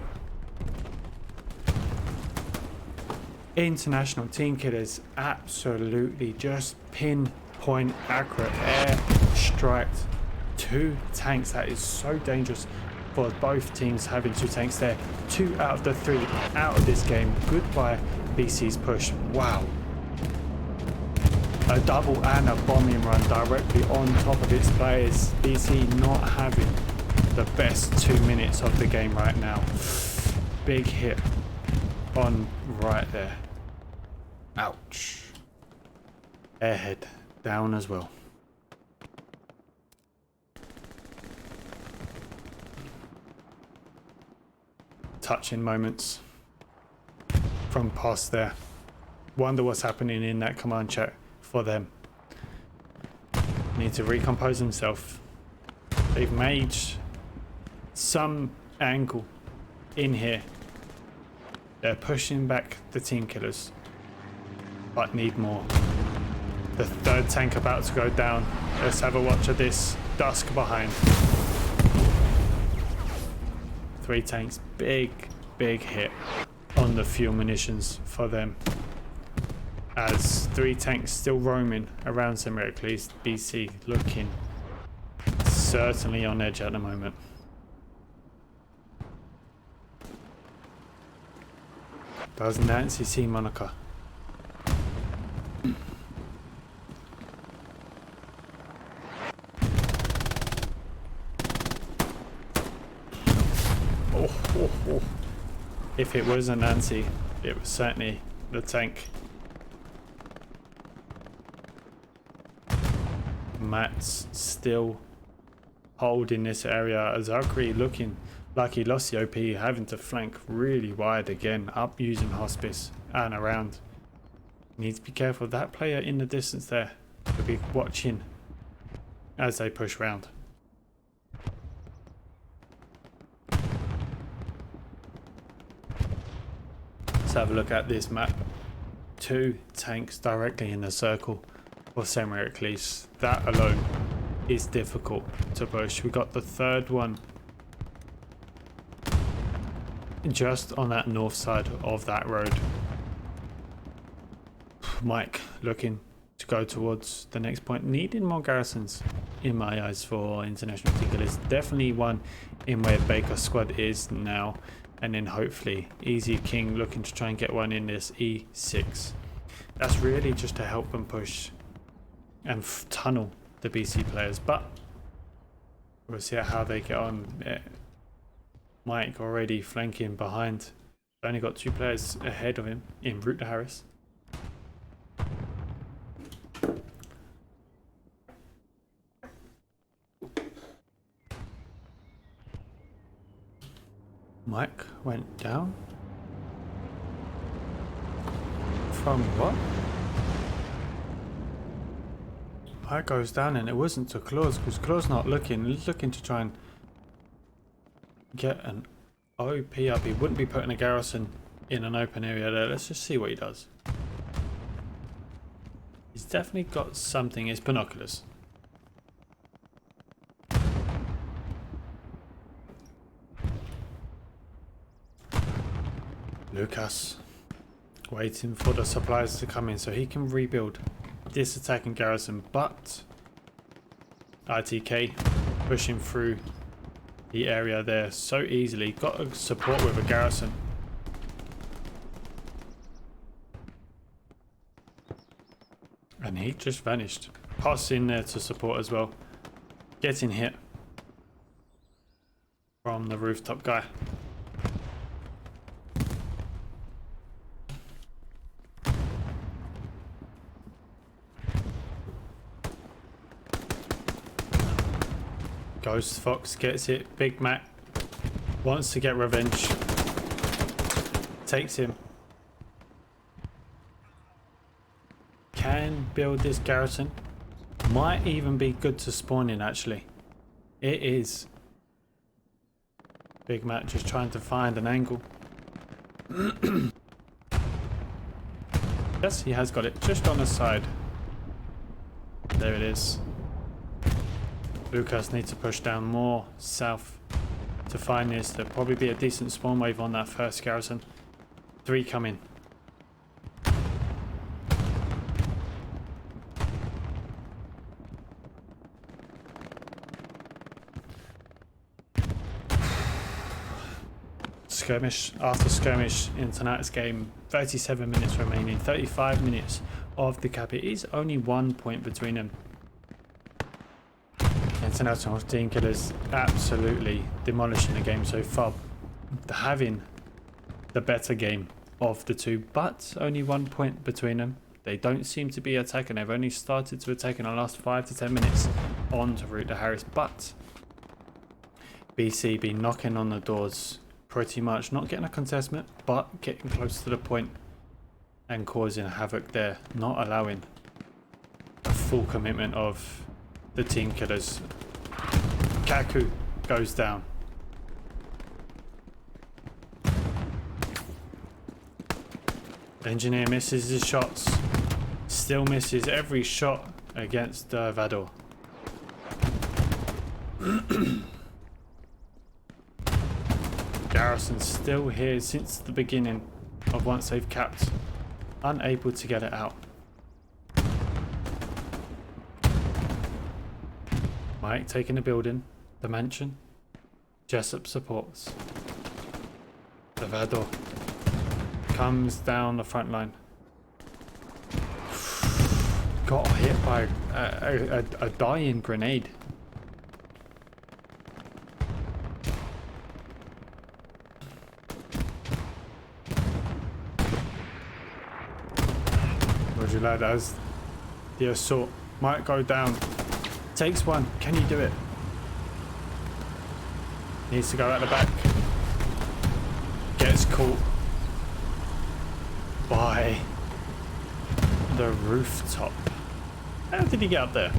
International team killers, absolutely just pinpoint accurate air striked. Two tanks, that is so dangerous for both teams having two tanks there. 2 out of the 3 out of this game. Goodbye BC's push. Wow. A double and a bombing run directly on top of its players. BC not having the best 2 minutes of the game right now. Big hit on right there. Ouch. Airhead down as well. Touching moments from past there. Wonder what's happening in that command chat for them. Need to recompose himself. They've made some angle in here. They're pushing back the team killers, but need more. The third tank about to go down. Let's have a watch of this. Dusk behind. 3 tanks. Big hit on the fuel munitions for them. As 3 tanks still roaming around St. Marys. BC looking certainly on edge at the moment. Does Nancy see Monica? Oh. If it wasn't Nancy, it was certainly the tank. Matt's still holding this area. Zachary looking like he lost the OP, having to flank really wide again, up using hospice and around. Need to be careful. That player in the distance there will be watching as they push round. Let's have a look at this map. 2 tanks directly in the circle of St. Marys. That alone is difficult to push. We got the third one just on that north side of that road. Mike looking to go towards the next point. Needing more garrisons in my eyes for international team killers. Definitely one in where Baker's squad is now. And then hopefully Easy King looking to try and get one in this E6. That's really just to help them push and tunnel the BC players. But we'll see how they get on. Mike already flanking behind. Only got 2 players ahead of him en route to Harris. Mike went down. From what? Mike goes down and it wasn't to Claus, because Claus not looking. He's looking to try and get an OP up. He wouldn't be putting a garrison in an open area there. Let's just see what he does. He's definitely got something. It's binoculars. Lucas waiting for the supplies to come in so he can rebuild this attacking garrison, but ITK pushing through the area there so easily. Got a support with a garrison. And he just vanished. Pass in there to support as well. Getting hit from the rooftop guy. Ghost Fox gets it. Big Mac wants to get revenge. Takes him. Can build this garrison. Might even be good to spawn in actually. It is. Big Mac just trying to find an angle. Yes, he has got it. Just on the side. There it is. Lucas needs to push down more south to find this. There'll probably be a decent spawn wave on that first garrison. 3 coming. Skirmish after skirmish in tonight's game. 37 minutes remaining. 35 minutes of the cap. It is only 1 point between them. International Team Killers absolutely demolishing the game so far, having the better game of the two, but only 1 point between them. They don't seem to be attacking. They've only started to attack in the last 5 to 10 minutes on to route to Harris, but BC been knocking on the doors pretty much, not getting a contestment, but getting close to the point and causing havoc there, not allowing a full commitment of the Team Killers. Kaku goes down. Engineer misses his shots. Still misses every shot against Vador. Garrison's still here since the beginning of once they've capped. Unable to get it out. Mike taking the building, the mansion. Jessup supports. The Vador comes down the front line. Got hit by a dying grenade. Roger lad, as the assault might go down. Takes one. Can he do it? Needs to go out the back. Gets caught by the rooftop. How did he get up there?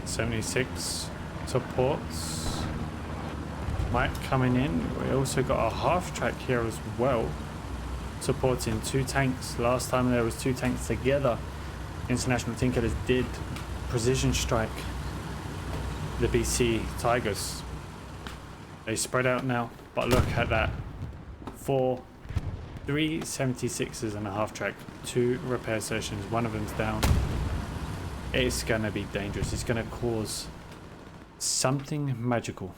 .76 supports. Mike coming in. We also got a half track here as well, supporting 2 tanks. Last time there was 2 tanks together. International Team Killers did precision strike the BC Tigers. They spread out now, but look at that. 4 376s and a half track, 2 repair stations, one of them's down. It's gonna be dangerous. It's gonna cause something magical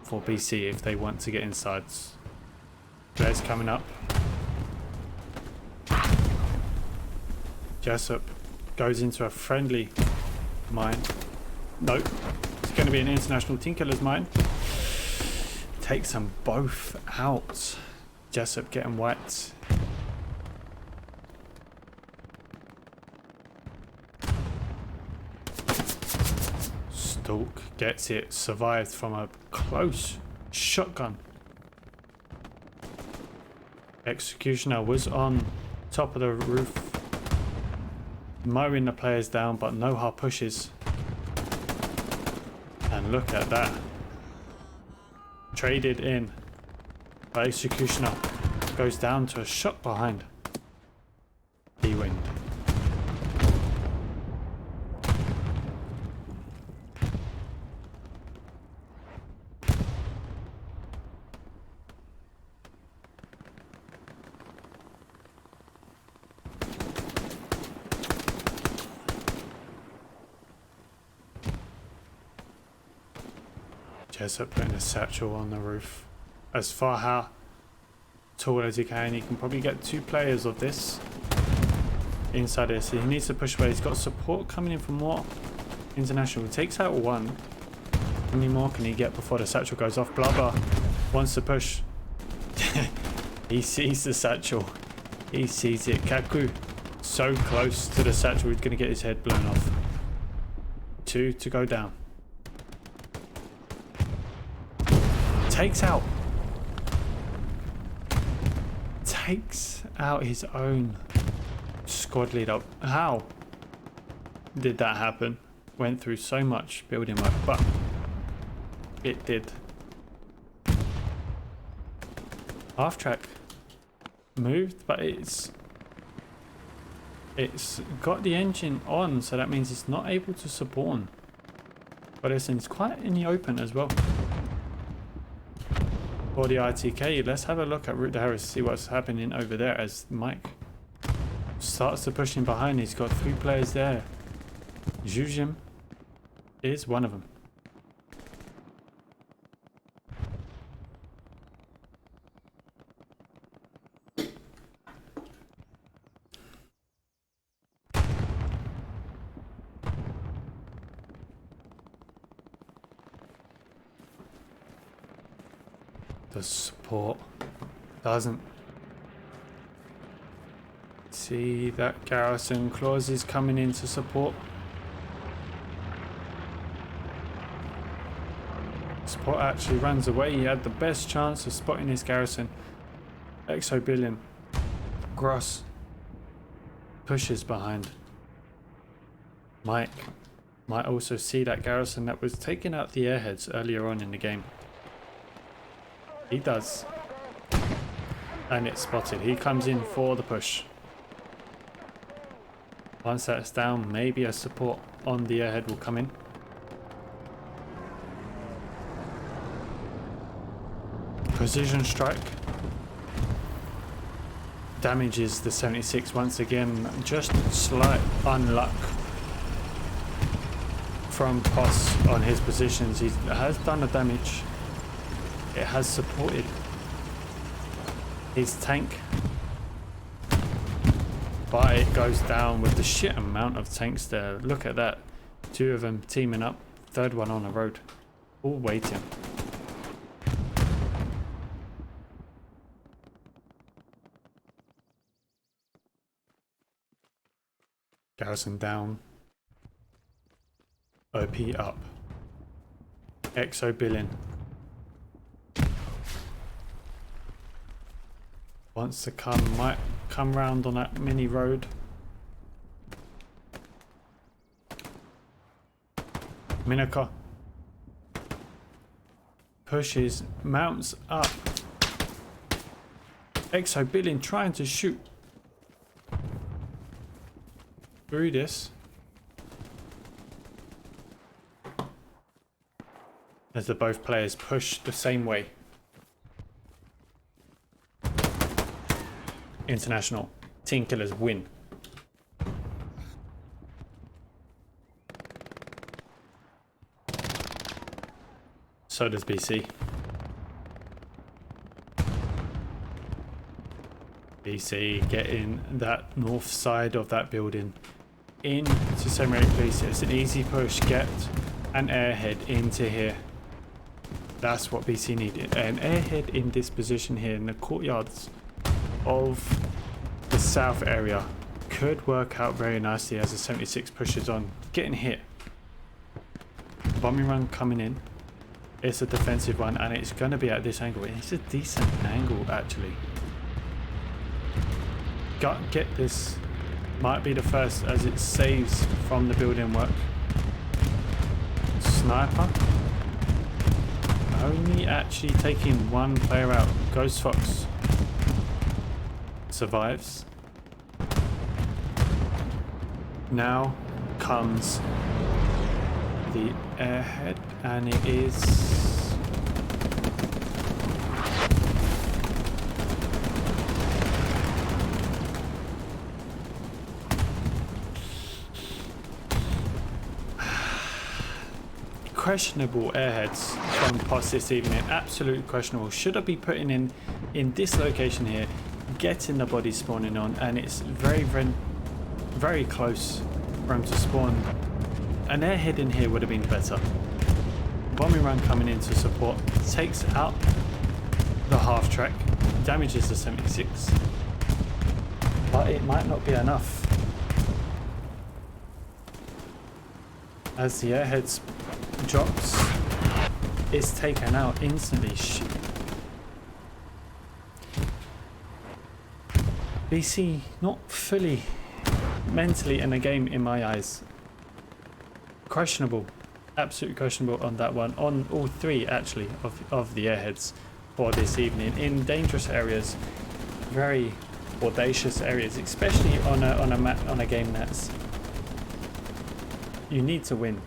for BC if they want to get inside. Flares coming up. Jessup goes into a friendly mine. Nope. It's gonna be an International Team Killers mine. Takes them both out. Jessup getting wiped. Stalk gets it, survived from a close shotgun. Executioner was on top of the roof, mowing the players down, but Noha pushes. And look at that. Traded in. But Executioner goes down to a shot behind. D-Wind. Jessup putting a satchel on the roof. As far how tall as he can. He can probably get 2 players of this inside this. He needs to push away. He's got support coming in from what? International. He takes out 1. How many more can he get before the satchel goes off? Blubber wants to push. He sees the satchel. He sees it. Kaku so close to the satchel, he's going to get his head blown off. 2 to go down. Takes out his own squad leader. How did that happen? Went through so much building work, but it did. Half track moved, but it's got the engine on, so that means it's not able to spawn. But listen, it's quite in the open as well. For the ITK, let's have a look at Route to Harris, see what's happening over there as Mike starts to push him behind. He's got 3 players there. Jujim is one of them. The support doesn't see that garrison clause is coming in to support. Support actually runs away. He had the best chance of spotting his garrison. Exobillion Gross pushes behind. Mike might also see that garrison that was taking out the airheads earlier on in the game. He does. And it's spotted. He comes in for the push. Once that's down, maybe a support on the airhead will come in. Precision strike. Damages the 76 once again. Just slight unluck from Poss on his positions. He has done the damage. It has supported his tank, but it goes down with the shit amount of tanks there. Look at that. 2 of them teaming up, 3rd one on the road, all waiting. Garrison down. OP up. Exobillion wants to come, might come round on that mini road. Minaka pushes, mounts up. Exobillion trying to shoot through this. As the both players push the same way. International team killers win. So does BC. BC getting that north side of that building into Semirate Police. It's an easy push. Get an airhead into here. That's what BC needed. An airhead in this position here in the courtyards of the south area could work out very nicely as the 76 pushes on. Getting hit. Bombing run coming in. It's a defensive one and it's going to be at this angle. It's a decent angle actually. Get this. Might be the first as it saves from the building work. Sniper. Only actually taking one player out. Ghost Fox survives. Now comes the airhead and it is questionable airheads from POS this evening. Absolutely questionable. Should I be putting in this location here, getting the body spawning on, and it's very close for him to spawn. An airhead in here would have been better. Bombing run coming in to support, takes out the half track, damages the 76, but it might not be enough as the airhead drops, is taken out instantly. BC not fully mentally in the game in my eyes. Questionable, absolutely questionable on that one, on all three actually of the airheads for this evening in dangerous areas, very audacious areas, especially on a game that's you need to win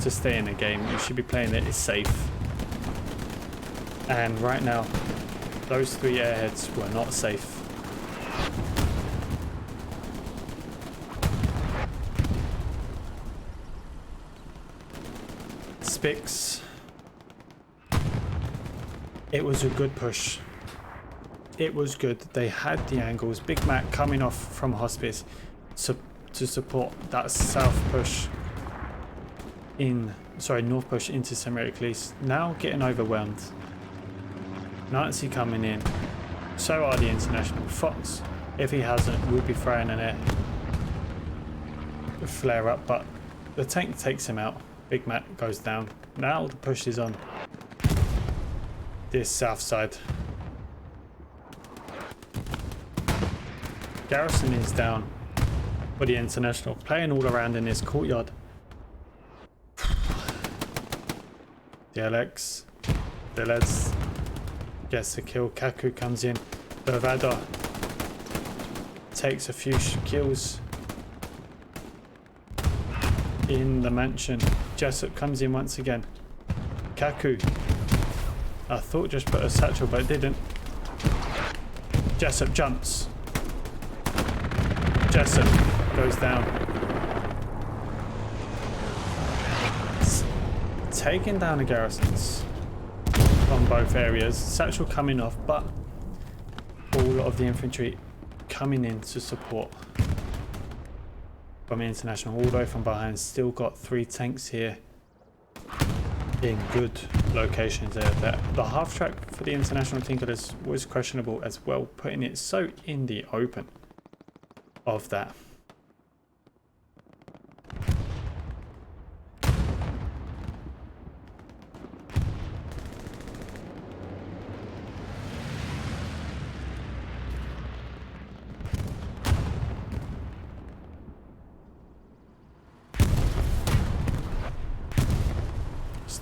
to stay in a game. You should be playing it safe, and right now those three airheads were not safe. Spix, it was a good push. It was good. They had the angles. Big Mac coming off from hospice to support that south push north push into Semiracles. Now getting overwhelmed. Nancy coming in. So are the international. Fox, if he hasn't, will be throwing an air flare up, but the tank takes him out. Big Mac goes down. Now the push is on this south side. Garrison is down for the international. Playing all around in this courtyard. DLX, Velez gets the kill. Kaku comes in. Bovada takes a few kills in the mansion. Jessup comes in once again. Kaku, I thought just put a satchel but it didn't. Jessup jumps. Jessup goes down. Taking down the garrisons on both areas. Satchel coming off, but all of the infantry coming in to support from the international all the way from behind. Still got 3 tanks here in good locations there. The half track for the international Tinkerers was questionable as well, putting it so in the open of that.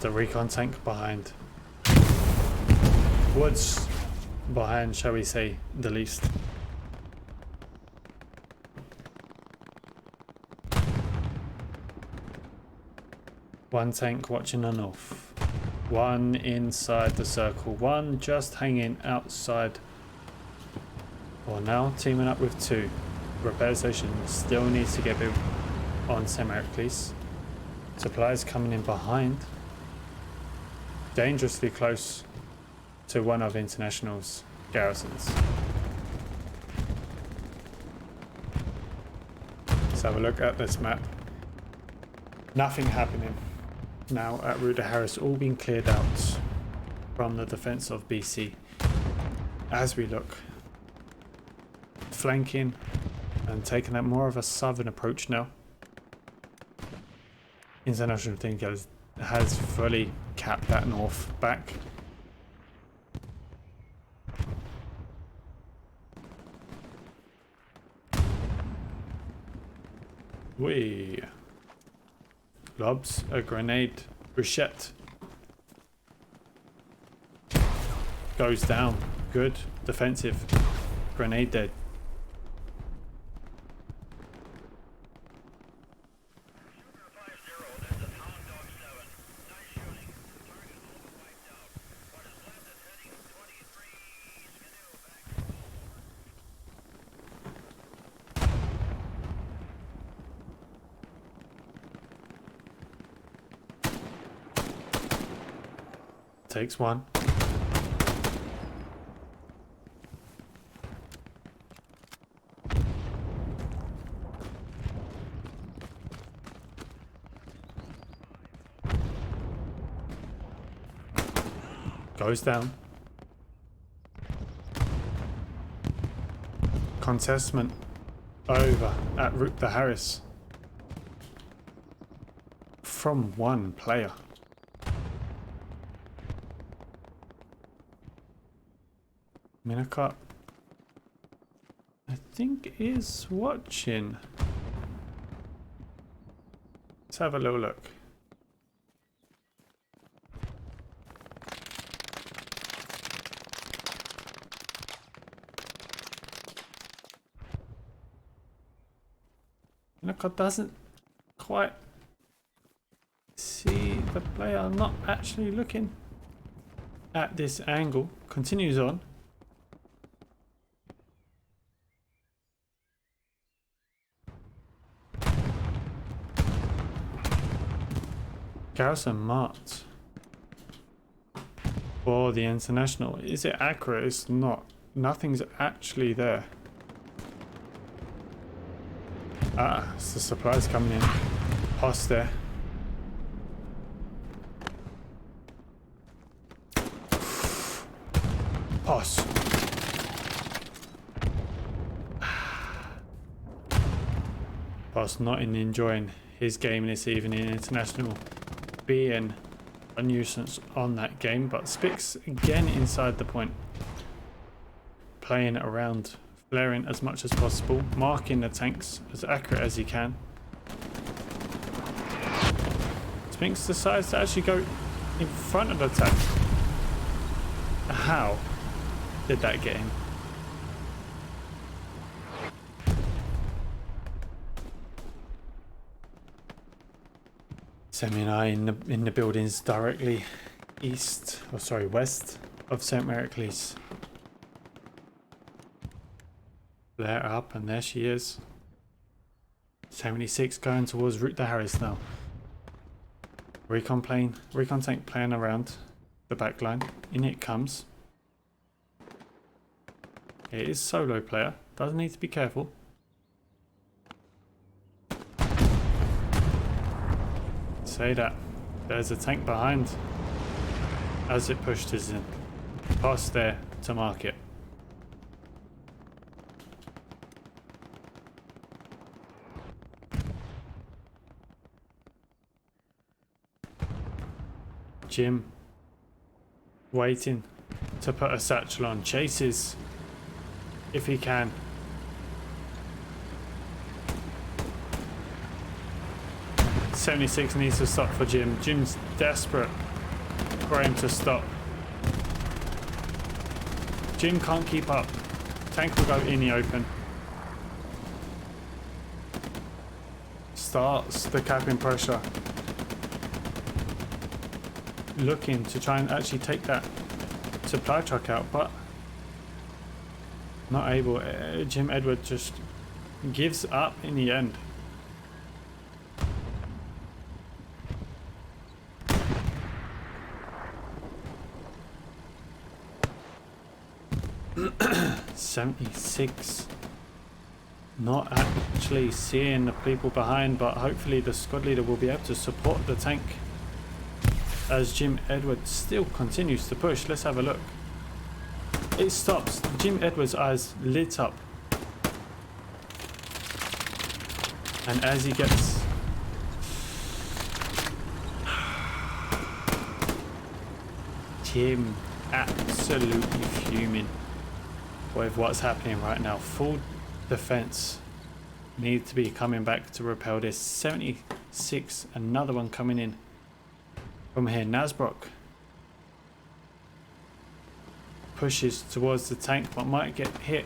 The recon tank behind. Woods behind, shall we say, the least. One tank watching the north. One inside the circle. One just hanging outside. Well, now teaming up with 2. Repair station still needs to get built on Semiracles. Supplies coming in behind. Dangerously close to one of international's garrisons. Let's have a look at this map. Nothing happening now at Ruta Harris, all being cleared out. from the defense of BC as we look flanking and taking that more of a southern approach now. International team has fully capped that north back. We lobs a grenade. Brichette goes down. Good defensive. Grenade dead. Takes one. Goes down. Contestment over at Route the Harris from one player. Minacott, I think, is watching. Let's have a little look. Minacott doesn't quite see the player, not actually looking at this angle. Continues on. Garrison marked for the international. Is it accurate? It's not. Nothing's actually there. Ah, it's the supplies coming in. Pass there. Pass. Pass not enjoying his game this evening. International being a nuisance on that game, but Spix again inside the point, playing around, flaring as much as possible, marking the tanks as accurate as he can. Spix decides to actually go in front of the tank. How did that get him? Semi and I in the buildings directly west of St. Maricles. Flare up, and there she is. 76 going towards Route the Harris now. Recon tank playing around the back line. In it comes. It is solo player. Does need to be careful. Say that. There's a tank behind as it pushed us in. Past there to mark it. Jim waiting to put a satchel on. Chases if he can. .76 needs to stop for Jim. Jim's desperate for him to stop. Jim can't keep up. Tank will go in the open. Starts the capping pressure. Looking to try and actually take that supply truck out, but not able. Jim Edward just gives up in the end. .76. Not actually seeing the people behind, but hopefully the squad leader will be able to support the tank. as Jim Edwards still continues to push. Let's have a look. It stops. Jim Edwards' eyes lit up. And as he gets... Jim absolutely fuming with what's happening right now. Full defense need to be coming back to repel this. 76, another one coming in from here. Nasbrook pushes towards the tank but might get hit.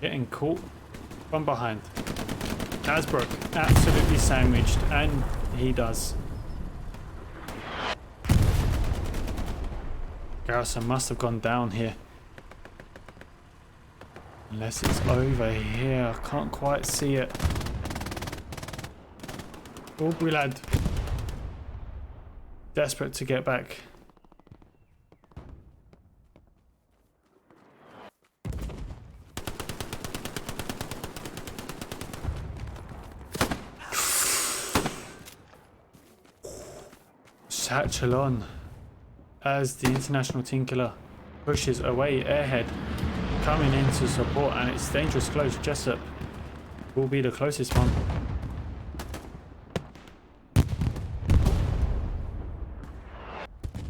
Getting caught from behind. Nasbrook absolutely sandwiched, and he does. Garrison must have gone down here. Unless it's over here. I can't quite see it. Aubrey lad. Desperate to get back. Satchel on as the international team killer pushes away. Airhead coming in to support, and it's dangerous close. Jessup will be the closest one.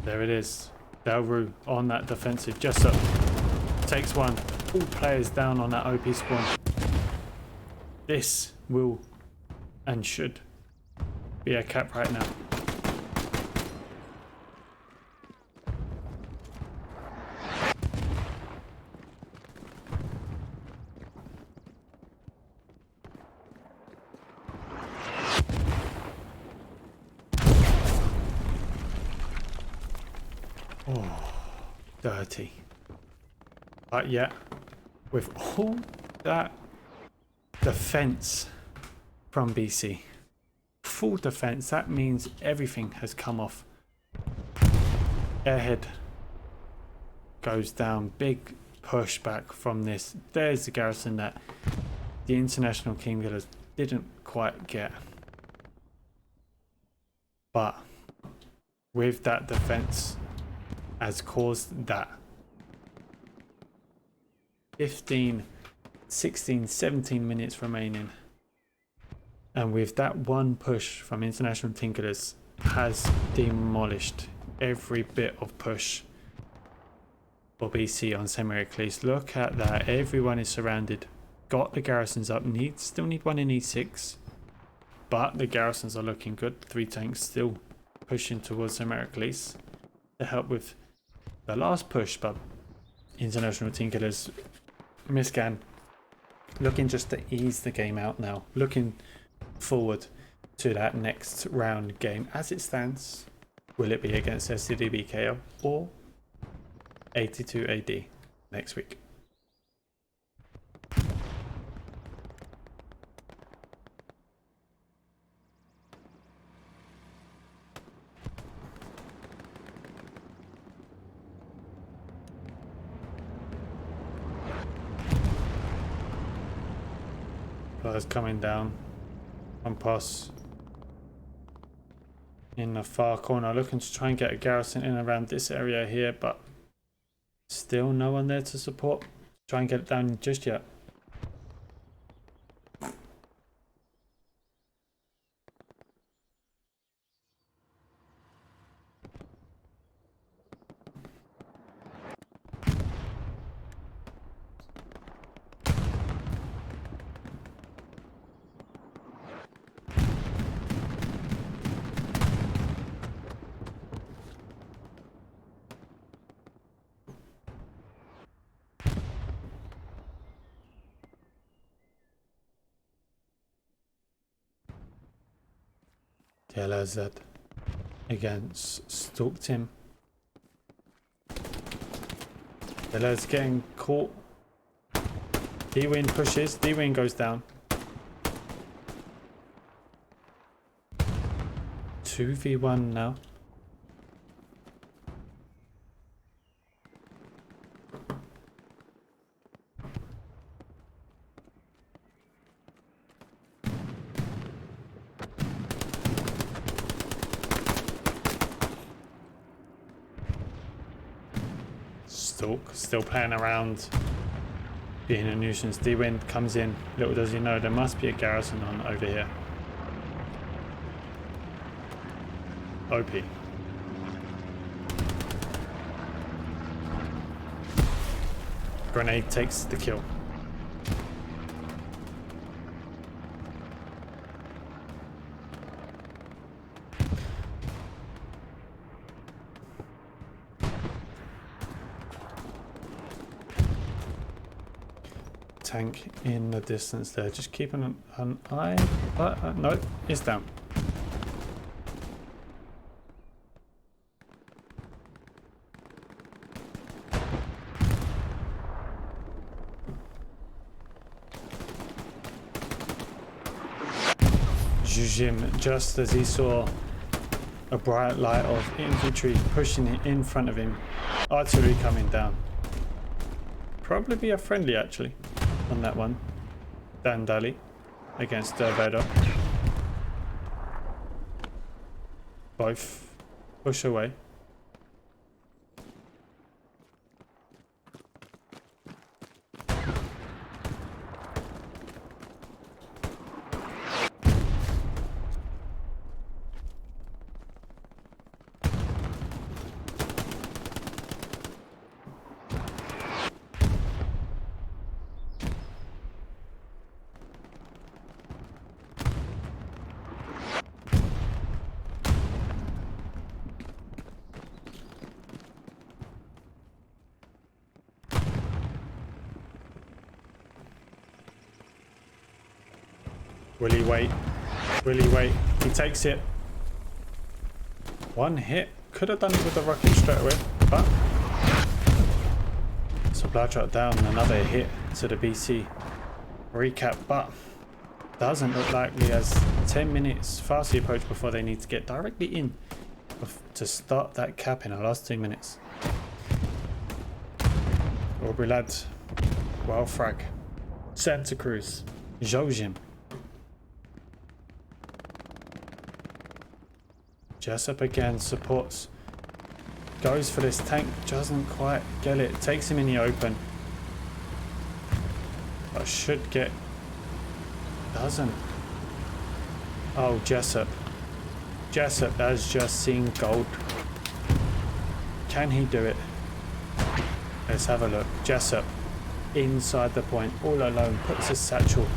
There it is. Delru on that defensive. Jessup takes one. All players down on that OP spawn. This will and should be a cap right now. Dirty. But yet, with all that defense from BC, full defense, that means everything has come off. Airhead goes down. Big pushback from this. There's the garrison that the international king killers didn't quite get. But with that defense has caused that. 15, 16, 17 minutes remaining, and with that one push from international tinkerers has demolished every bit of push for BC on Semiracles. Look at that, everyone is surrounded. Got the garrisons up, still need one in E6, but the garrisons are looking good. 3 tanks still pushing towards Semiracles to help with the last push, but international team killers miscan, looking just to ease the game out now, looking forward to that next round game. As it stands, will it be against SCDBKO or 82 AD next week? Players coming down on pass in the far corner, looking to try and get a garrison in around this area here, but still no one there to support. Try and get it down just yet. TLZ against stalked him. TLZ getting caught. D-Win pushes. D-Win goes down. 2v1 now. Stalk still playing around, being a nuisance. D-Wind comes in. Little does he know there must be a garrison on over here. OP. Grenade takes the kill. Tank in the distance there, just keeping an eye, but no, it's down. Jujim, just as he saw a bright light of infantry pushing it in front of him, artillery coming down. Probably be a friendly actually on that one. Dandali against Vader. Both push away. Will he wait? Will he wait? He takes it. One hit. Could have done it with the rocket straight away, but supply shot down. Another hit to the BC. Recap, but doesn't look likely as 10 minutes fast approach before they need to get directly in to start that cap in the last 2 minutes. Aubrey lad. Well frag. Santa Cruz. Jojim. Jessup again supports, goes for this tank, doesn't quite get it, takes him in the open, but should get, doesn't. Oh, Jessup has just seen gold. Can he do it? Let's have a look. Jessup inside the point, all alone, puts his satchel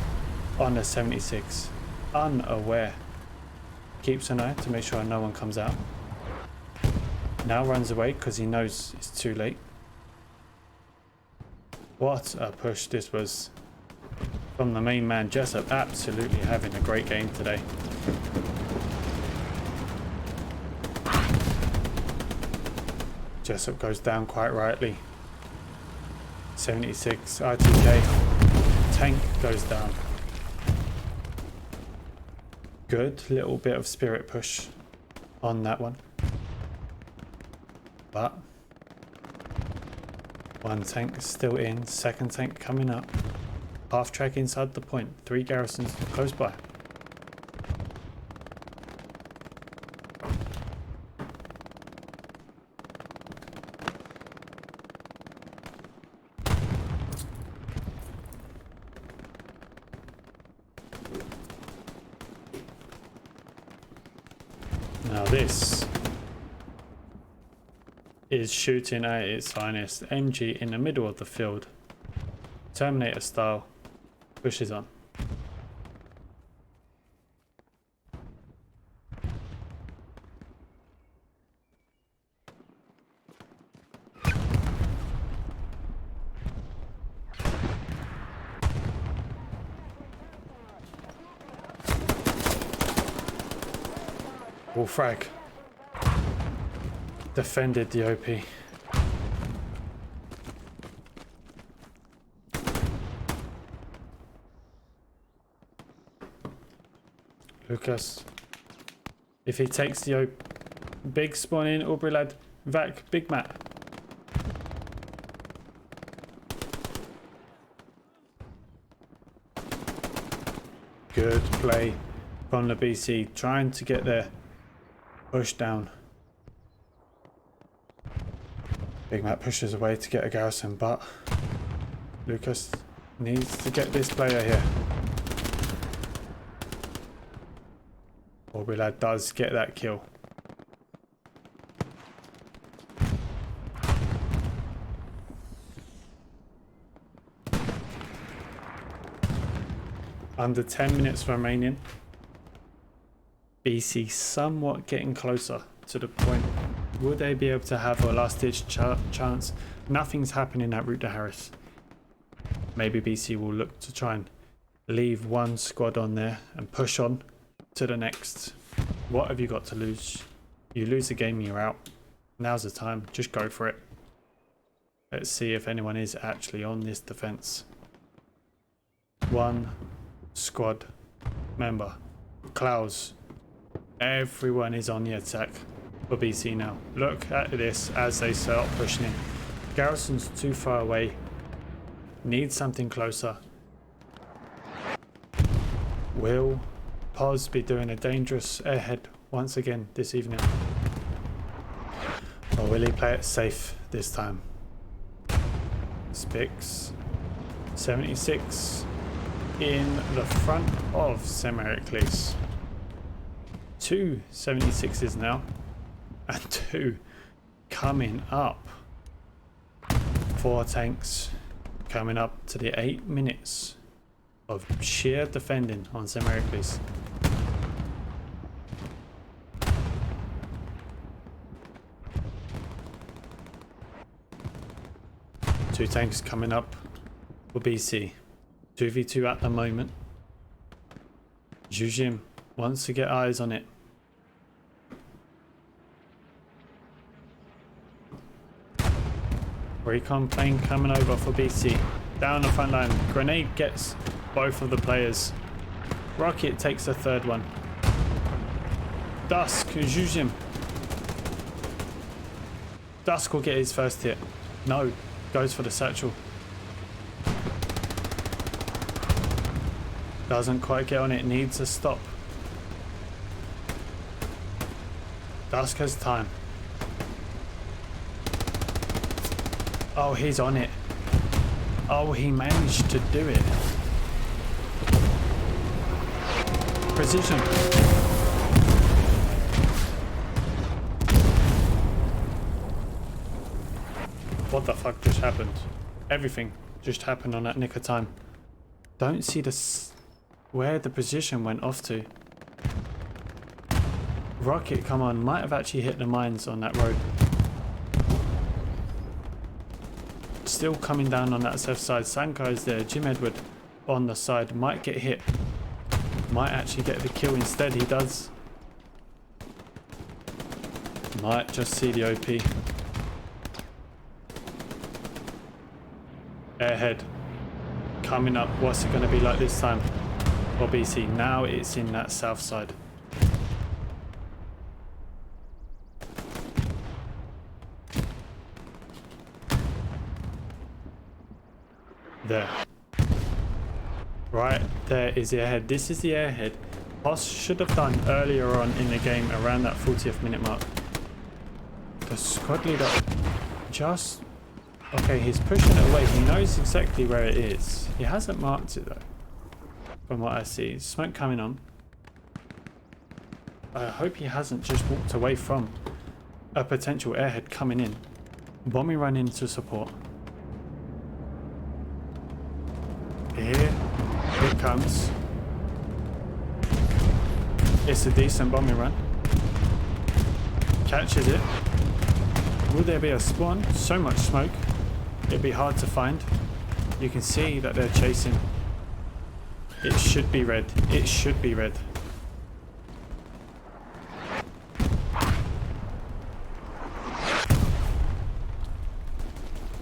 on the 76, unaware. Keeps an eye to make sure no one comes out. Now runs away because he knows it's too late. What a push this was from the main man. Jessup absolutely having a great game today. Jessup goes down quite rightly. 76 ITK. Tank goes down. Good little bit of spirit push on that one, but one tank still in, second tank coming up, half track inside the point, 3 garrisons close by. Now this is shooting at its finest. MG in the middle of the field. Terminator style. Pushes on. Wall frag. Defended the OP. Lucas. If he takes the big spawn in, Aubrey lad, Vac, big mat. Good play from the BC, trying to get there. Push down. Big Mac pushes away to get a garrison, but Lucas needs to get this player here. Aubrey Lad does get that kill. Under 10 minutes remaining. BC somewhat getting closer to the point. Will they be able to have a last ditch chance? Nothing's happening at Route to Harris. Maybe BC will look to try and leave one squad on there and push on to the next. What have you got to lose? You lose the game, you're out. Now's the time, just go for it. Let's see if anyone is actually on this defense. One squad member. Klaus. Everyone is on the attack for BC now. Look at this as they start pushing in. Garrison's too far away. Needs something closer. Will Pos be doing a dangerous airhead once again this evening? Or will he play it safe this time? Spix 76 in the front of Semiracles. 2 76s now, and 2 coming up. 4 tanks coming up to the 8 minutes of sheer defending on Semiracles. Two tanks coming up for BC. 2v2 at the moment. Jujim wants to get eyes on it. Recon plane coming over for BC. Down the front line. Grenade gets both of the players. Rocket takes the third one. Dusk, Jujim. Dusk will get his first hit. No, goes for the satchel. Doesn't quite get on it, needs a stop. Dusk has time. Oh, he's on it. Oh, he managed to do it. Precision. What the fuck just happened? Everything just happened on that nick of time. Don't see where the position went off to. Rocket, come on, might have actually hit the mines on that road. Still coming down on that south side. Sankai is there. Jim Edward on the side. Might get hit. Might actually get the kill instead. He does. Might just see the OP. Airhead. Coming up. What's it going to be like this time for BC? Now it's in that south side. There. Right, there is the airhead. This is the airhead Boss should have done earlier on in the game around that 40th minute mark. The squad leader just... Okay, he's pushing it away. He knows exactly where it is. He hasn't marked it though, from what I see. Smoke coming on. I hope he hasn't just walked away from a potential airhead coming in. Bombing run in to support. Here it comes. It's a decent bombing run. Catches it. Will there be a spawn? So much smoke. It'd be hard to find. You can see that they're chasing. It should be red. It should be red.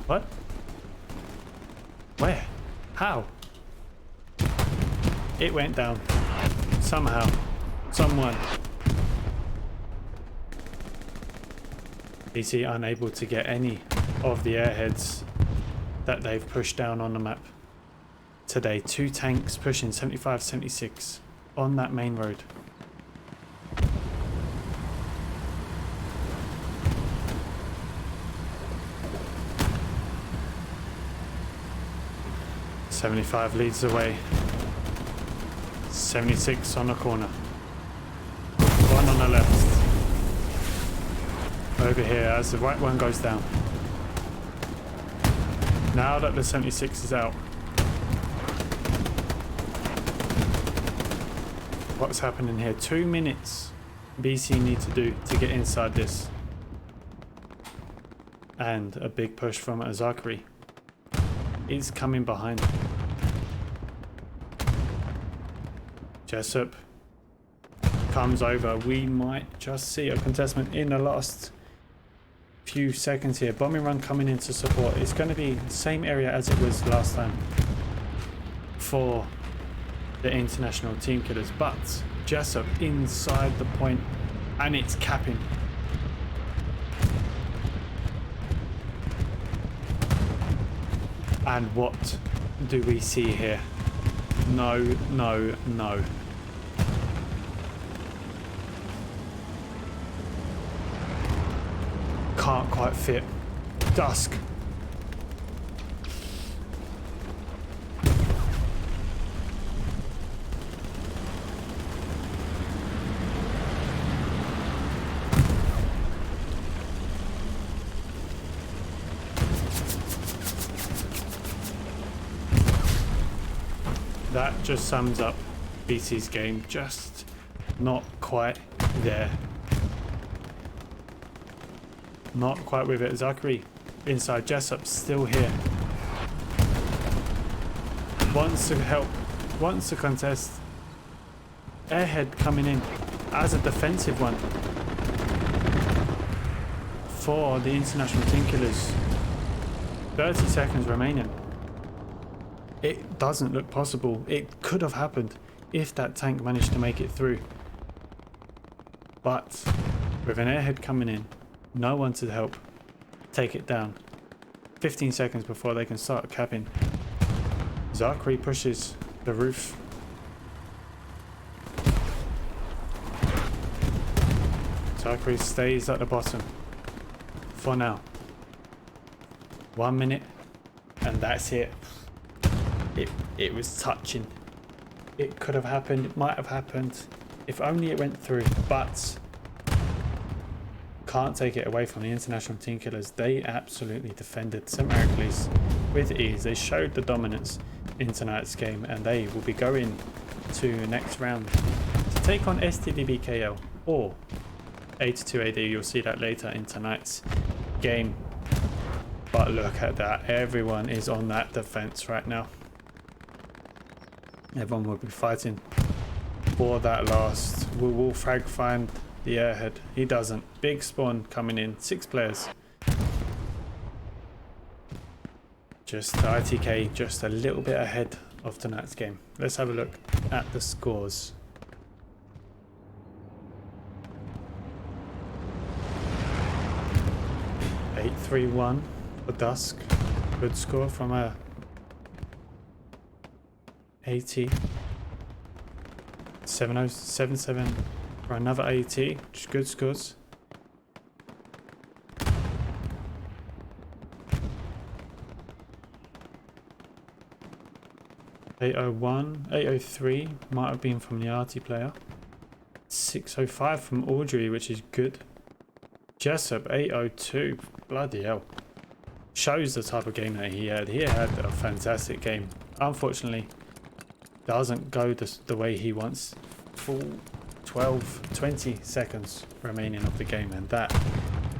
What? Where? How? It went down. Somehow. Someone. BC unable to get any of the airheads that they've pushed down on the map today. 2 tanks pushing 75-76 on that main road. 75 leads the way. 76 on the corner. One on the left. Over here as the right one goes down. Now that the 76 is out. What's happening here? 2 minutes BC need to do to get inside this. And a big push from Zachary. He's coming behind. Jessup comes over. We might just see a contestant in the last few seconds here. Bombing run coming in to support. It's going to be the same area as it was last time for the international team killers, but Jessup inside the point and it's capping. And what do we see here? No, no, no. Can't quite fit. Dusk. That just sums up BC's game, just not quite there. Not quite with it. Zachary inside, Jessup still here. Wants to help, wants to contest. Airhead coming in as a defensive one for the international team killers. 30 seconds remaining. It doesn't look possible. It could have happened if that tank managed to make it through. But with an airhead coming in, no one to help take it down. 15 seconds before they can start capping. Zachary pushes the roof. Zachary stays at the bottom for now. 1 minute and that's it. It was touching. It could have happened. It might have happened. If only it went through. But can't take it away from the international team killers. They absolutely defended St. Heracles with ease. They showed the dominance in tonight's game, and they will be going to next round to take on STDBKL or 82 AD. You'll see that later in tonight's game. But look at that. Everyone is on that defense right now. Everyone will be fighting for that last. Will Frag find the airhead? He doesn't. Big spawn coming in. 6 players. Just ITK just a little bit ahead of tonight's game. Let's have a look at the scores. (8-3-1) for Dusk. Good score from a 80. 7-0-7-7 for another 80, which is good scores. (801-803) might have been from the Arty player. 605 from Audrey, which is good. Jessup 802, bloody hell. Shows the type of game that he had. He had a fantastic game. Unfortunately, doesn't go the way he wants. Full 20 seconds remaining of the game, and that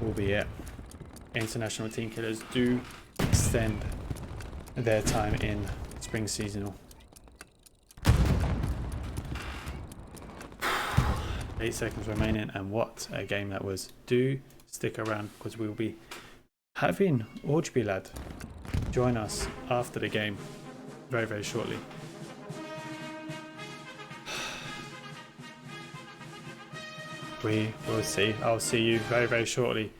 will be it. International team killers do extend their time in spring seasonal. 8 seconds remaining, and what a game that was. Do stick around because we will be having Audrey Lad join us after the game very, very shortly. We will see. I'll see you very, very shortly.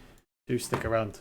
Do stick around.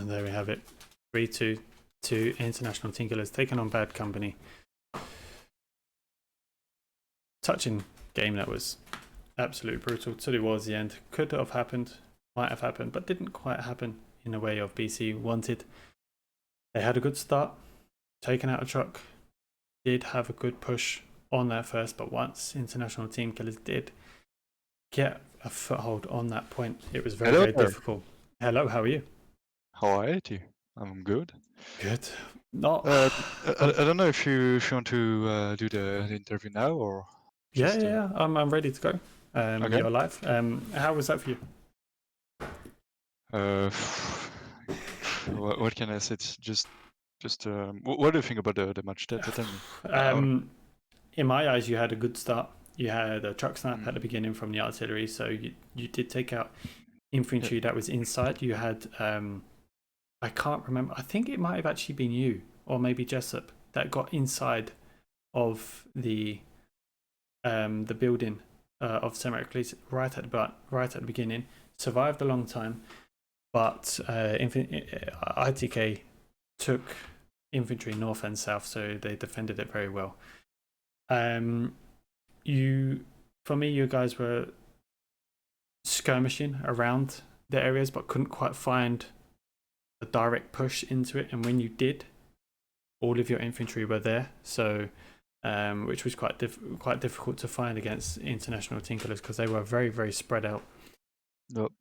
And there we have it. 3-2 to International Team Killers taking on Bad Company. Touching game that was absolutely brutal towards the end. Could have happened, might have happened, but didn't quite happen in the way of BC wanted. They had a good start, taking out a truck, did have a good push on that first, but once International Team Killers did get a foothold on that point, it was very, Hello very there. difficult. Hello, how are you? How are you? I'm good. Good. Not. I don't know if you want to do the interview now or just. Yeah. I'm ready to go. Okay. You're live. How was that for you? What can I say? It's just. What do you think about the match? Tell me. In my eyes, you had a good start. You had a truck snap at the beginning from the artillery, so you did take out infantry that was inside. You had I can't remember. I think it might have actually been you or maybe Jessup that got inside of the building of Semiracles right at the beginning. Survived a long time, but ITK took infantry north and south, so they defended it very well. For me, you guys were skirmishing around the areas, but couldn't quite find a direct push into it. And when you did, all of your infantry were there, so which was quite difficult to find against International Team Killers because they were very, very spread out. Yep.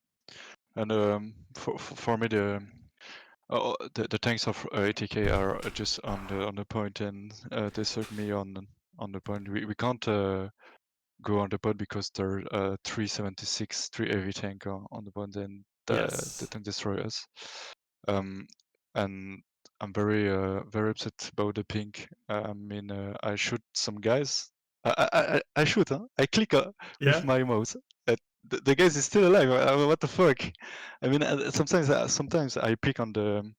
And for me, the tanks of ATK are just on the point, and they serve me on the point. We can't go on the point because there are 376, 3 heavy tank on the point, and the tank destroy us. And I'm very upset about the ping. I mean, I shoot some guys. I shoot. Huh? I click with my mouse. The guy is still alive. What the fuck? I mean, sometimes I pick on the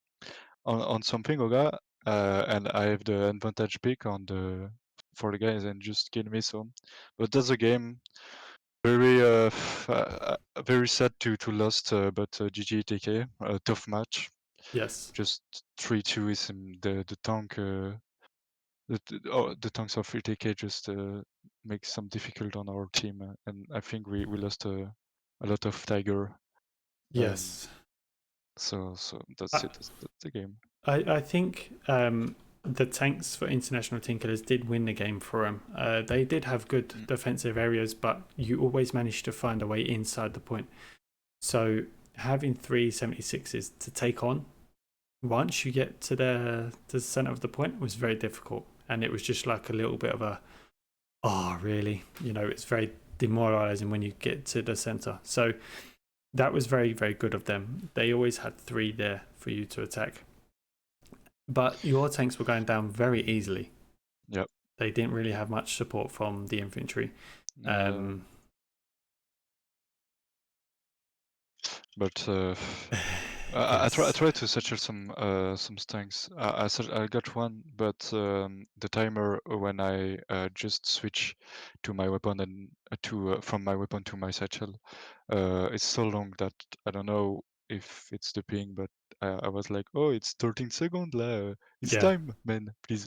on something, okay, and I have the advantage pick on for the guys and just kill me. So, but that's a game. Very sad to lost, but GG TK, a tough match. Yes. Just 3-2 is the tank. The tanks of ITK just make some difficult on our team, and I think we lost a lot of Tiger. Yes. So that's it. That's the game. I think the tanks for International Team Killers did win the game for them. They did have good defensive areas, but you always managed to find a way inside the point. So having 376s to take on once you get to the center of the point was very difficult, and it was just like a little bit of a really, it's very demoralizing when you get to the center. So that was very, very good of them. They always had 3 there for you to attack, but your tanks were going down very easily. Yep. They didn't really have much support from the infantry. But I tried to settle some tanks. I got one, but the timer when I just switch to my weapon and from my weapon to my satchel, it's so long that I don't know if it's the ping, but I was like, oh, it's 13 seconds, it's time, man, please.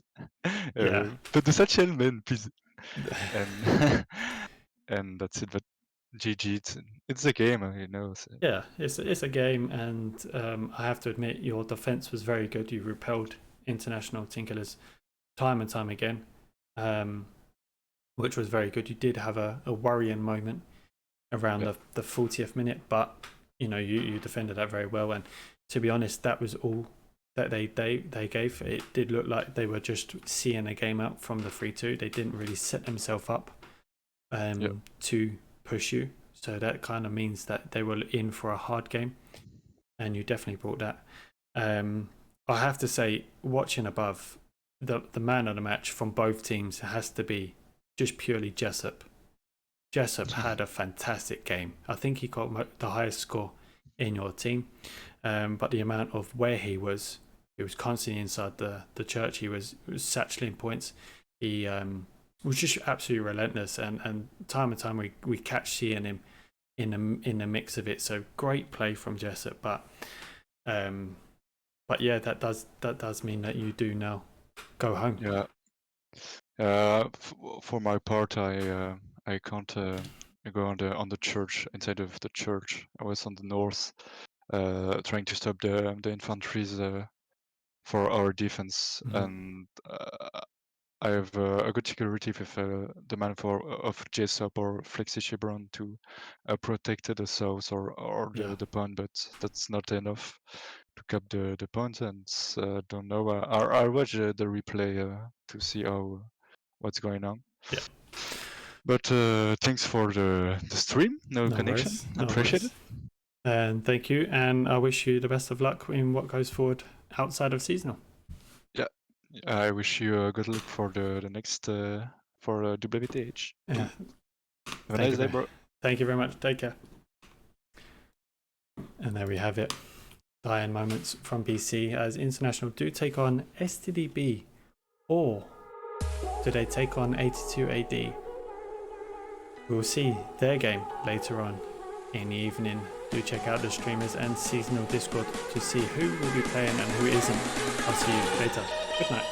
Put the satchel, man, please. And and that's it. But GG, it's a game, So. Yeah, it's a game, and I have to admit your defense was very good. You repelled International Team Killers time and time again, which was very good. You did have a worrying moment around the 40th minute, but you defended that very well. And to be honest, that was all that they gave. It did look like they were just seeing a game out from the 3-2. They didn't really set themselves up to push you. So that kind of means that they were in for a hard game, and you definitely brought that. I have to say, watching above, the man of the match from both teams has to be just purely Jessup. Jessup had a fantastic game. I think he got the highest score in your team, but the amount of where he was constantly inside the church. He was satcheling points. He was just absolutely relentless, and time we catch seeing him in the mix of it. So great play from Jessup, but But yeah, that does mean that you do now go home. Yeah. For my part, I can't go on the church inside of the church. I was on the north, trying to stop the infantries for our defense, and I have a good security with the man of JSOP or Flexi Chevron to protect the south or the point, but that's not enough to cap the point. And don't know. I'll watch the replay to see what's going on. Yeah. But thanks for the stream. No connection. Worries, no Appreciate worries. it. And thank you, and I wish you the best of luck in what goes forward outside of seasonal. Yeah. I wish you good luck for the next for WTH. Yeah. Have a nice day, bro. Thank you very much. Take care. And there we have it. Die-in moments from BC as International do take on STDB, or do they take on 82 AD? We'll see their game later on in the evening. Do check out the streamers and seasonal Discord to see who will be playing and who isn't. I'll see you later. Good night.